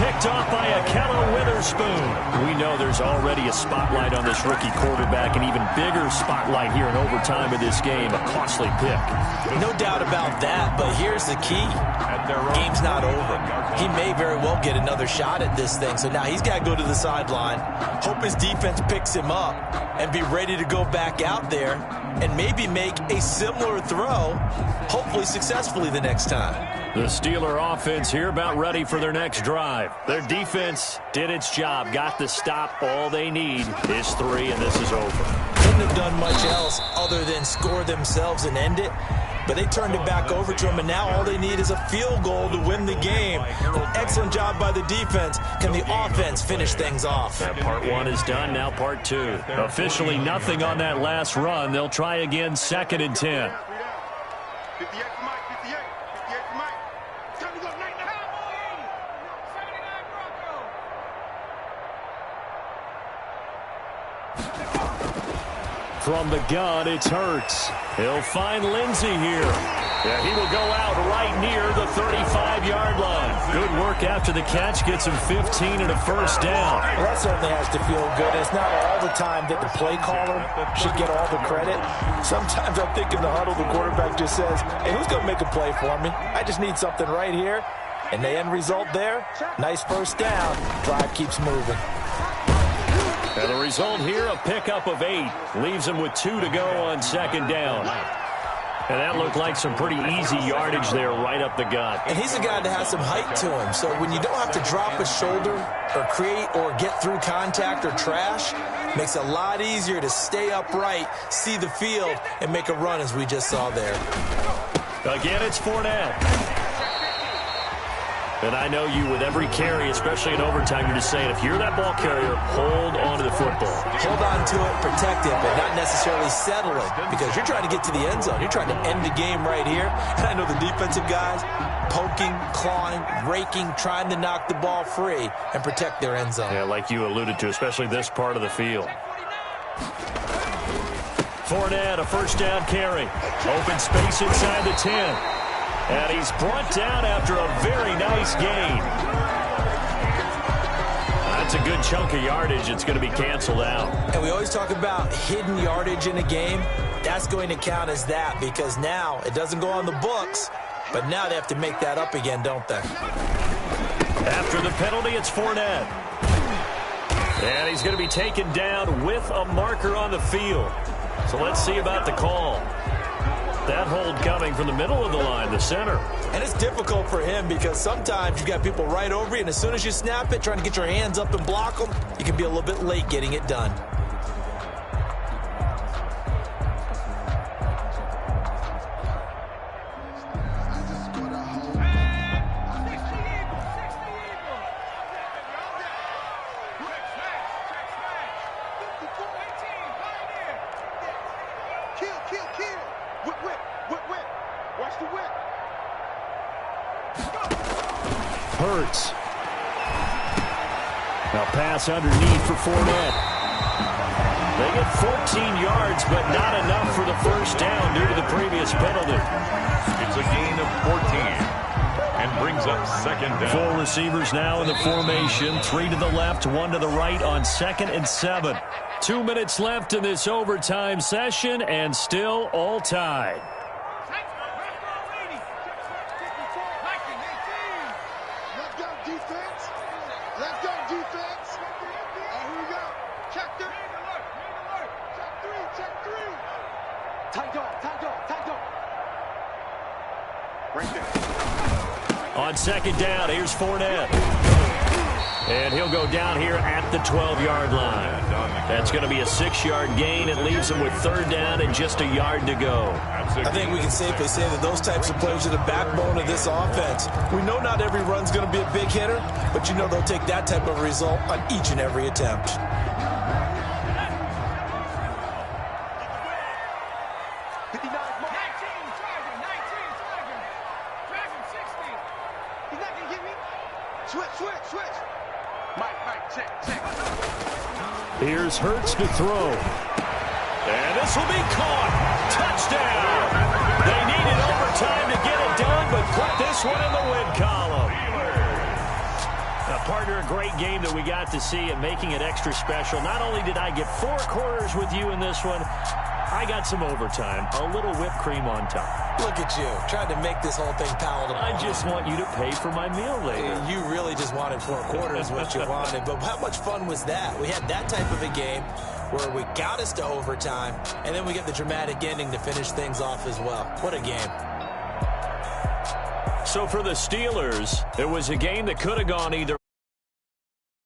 S5: Picked off by Akello Witherspoon. We know there's already a spotlight on this rookie quarterback, an even bigger spotlight here in overtime of this game. A costly pick.
S4: No doubt about that, but here's the key. Game's not over. He may very well get another shot at this thing, so now he's got to go to the sideline, hope his defense picks him up, and be ready to go back out there and maybe make a similar throw, hopefully successfully the next time.
S5: The Steeler offense here about ready for their next drive. Their defense did its job, got the stop. All they need is 3, and this is over.
S4: Couldn't have done much else other than score themselves and end it. But they turned it back over to him, and now all they need is a field goal to win the game. An excellent job by the defense. Can the offense finish things off?
S5: That part 1 is done, now part 2. Officially nothing on that last run. They'll try again, 2nd and 10.
S6: 58 for Mike, 58 for Mike. It's time to go, 9 and a half. 79 Bronco.
S5: From the gun, it's Hurts. He'll find Lindsey here. Yeah, he will go out right near the 35-yard line. Good work after the catch. Gets him 15 and a first down.
S4: Well, that certainly has to feel good. It's not all the time that the play caller should get all the credit. Sometimes I think in the huddle, the quarterback just says, hey, who's going to make a play for me? I just need something right here. And the end result there, nice first down. Drive keeps moving.
S5: And the result here, a pickup of 8. Leaves him with 2 to go on 2nd down. And that looked like some pretty easy yardage there right up the gut.
S4: And he's a guy that has some height to him. So when you don't have to drop a shoulder or create or get through contact or trash, makes it a lot easier to stay upright, see the field, and make a run as we just saw there.
S5: Again, it's Fournette. And I know you with every carry, especially in overtime, you're just saying, if you're that ball carrier, hold on to the football.
S4: Hold on to it, protect it, but not necessarily settle it, because you're trying to get to the end zone. You're trying to end the game right here. And I know the defensive guys poking, clawing, raking, trying to knock the ball free and protect their end zone.
S5: Yeah, like you alluded to, especially this part of the field. Fournette, a first down carry. Open space inside the 10. And he's brought down after a very nice gain. That's a good chunk of yardage. It's going to be canceled out.
S4: And we always talk about hidden yardage in a game. That's going to count as that, because now it doesn't go on the books, but now they have to make that up again, don't they?
S5: After the penalty, it's Fournette. And he's going to be taken down with a marker on the field. So let's see about the call. That hold coming from the middle of the line, the center.
S4: And it's difficult for him because sometimes you've got people right over you, and as soon as you snap it, trying to get your hands up and block them, you can be a little bit late getting it done.
S5: Hurts. Now pass underneath for Fournette. They get 14 yards, but not enough for the first down due to the previous penalty.
S3: It's a gain of 14 and brings up second down.
S5: 4 receivers now in the formation. 3 to the left, 1 to the right on 2nd and 7. 2 minutes left in this overtime session, and still all tied. On 2nd down, here's Fournette. And he'll go down here at the 12-yard line. That's going to be a 6-yard gain. It leaves him with 3rd down and just a yard to go.
S4: I think we can safely say that those types of plays are the backbone of this offense. We know not every run's going to be a big hitter, but you know they'll take that type of result on each and every attempt.
S5: Here's Hurts to throw. And this will be caught. Touchdown. They needed overtime to get it done, but put this one in the win column. Now, partner, a great game that we got to see and making it extra special. Not only did I get 4 quarters with you in this one, I got some overtime, a little whipped cream on top.
S4: Look at you, trying to make this whole thing palatable.
S5: I just want you to pay for my meal later.
S4: You really just wanted 4 quarters, what you wanted. But how much fun was that? We had that type of a game where we got us to overtime, and then we get the dramatic ending to finish things off as well. What a game.
S5: So for the Steelers, it was a game that could have gone either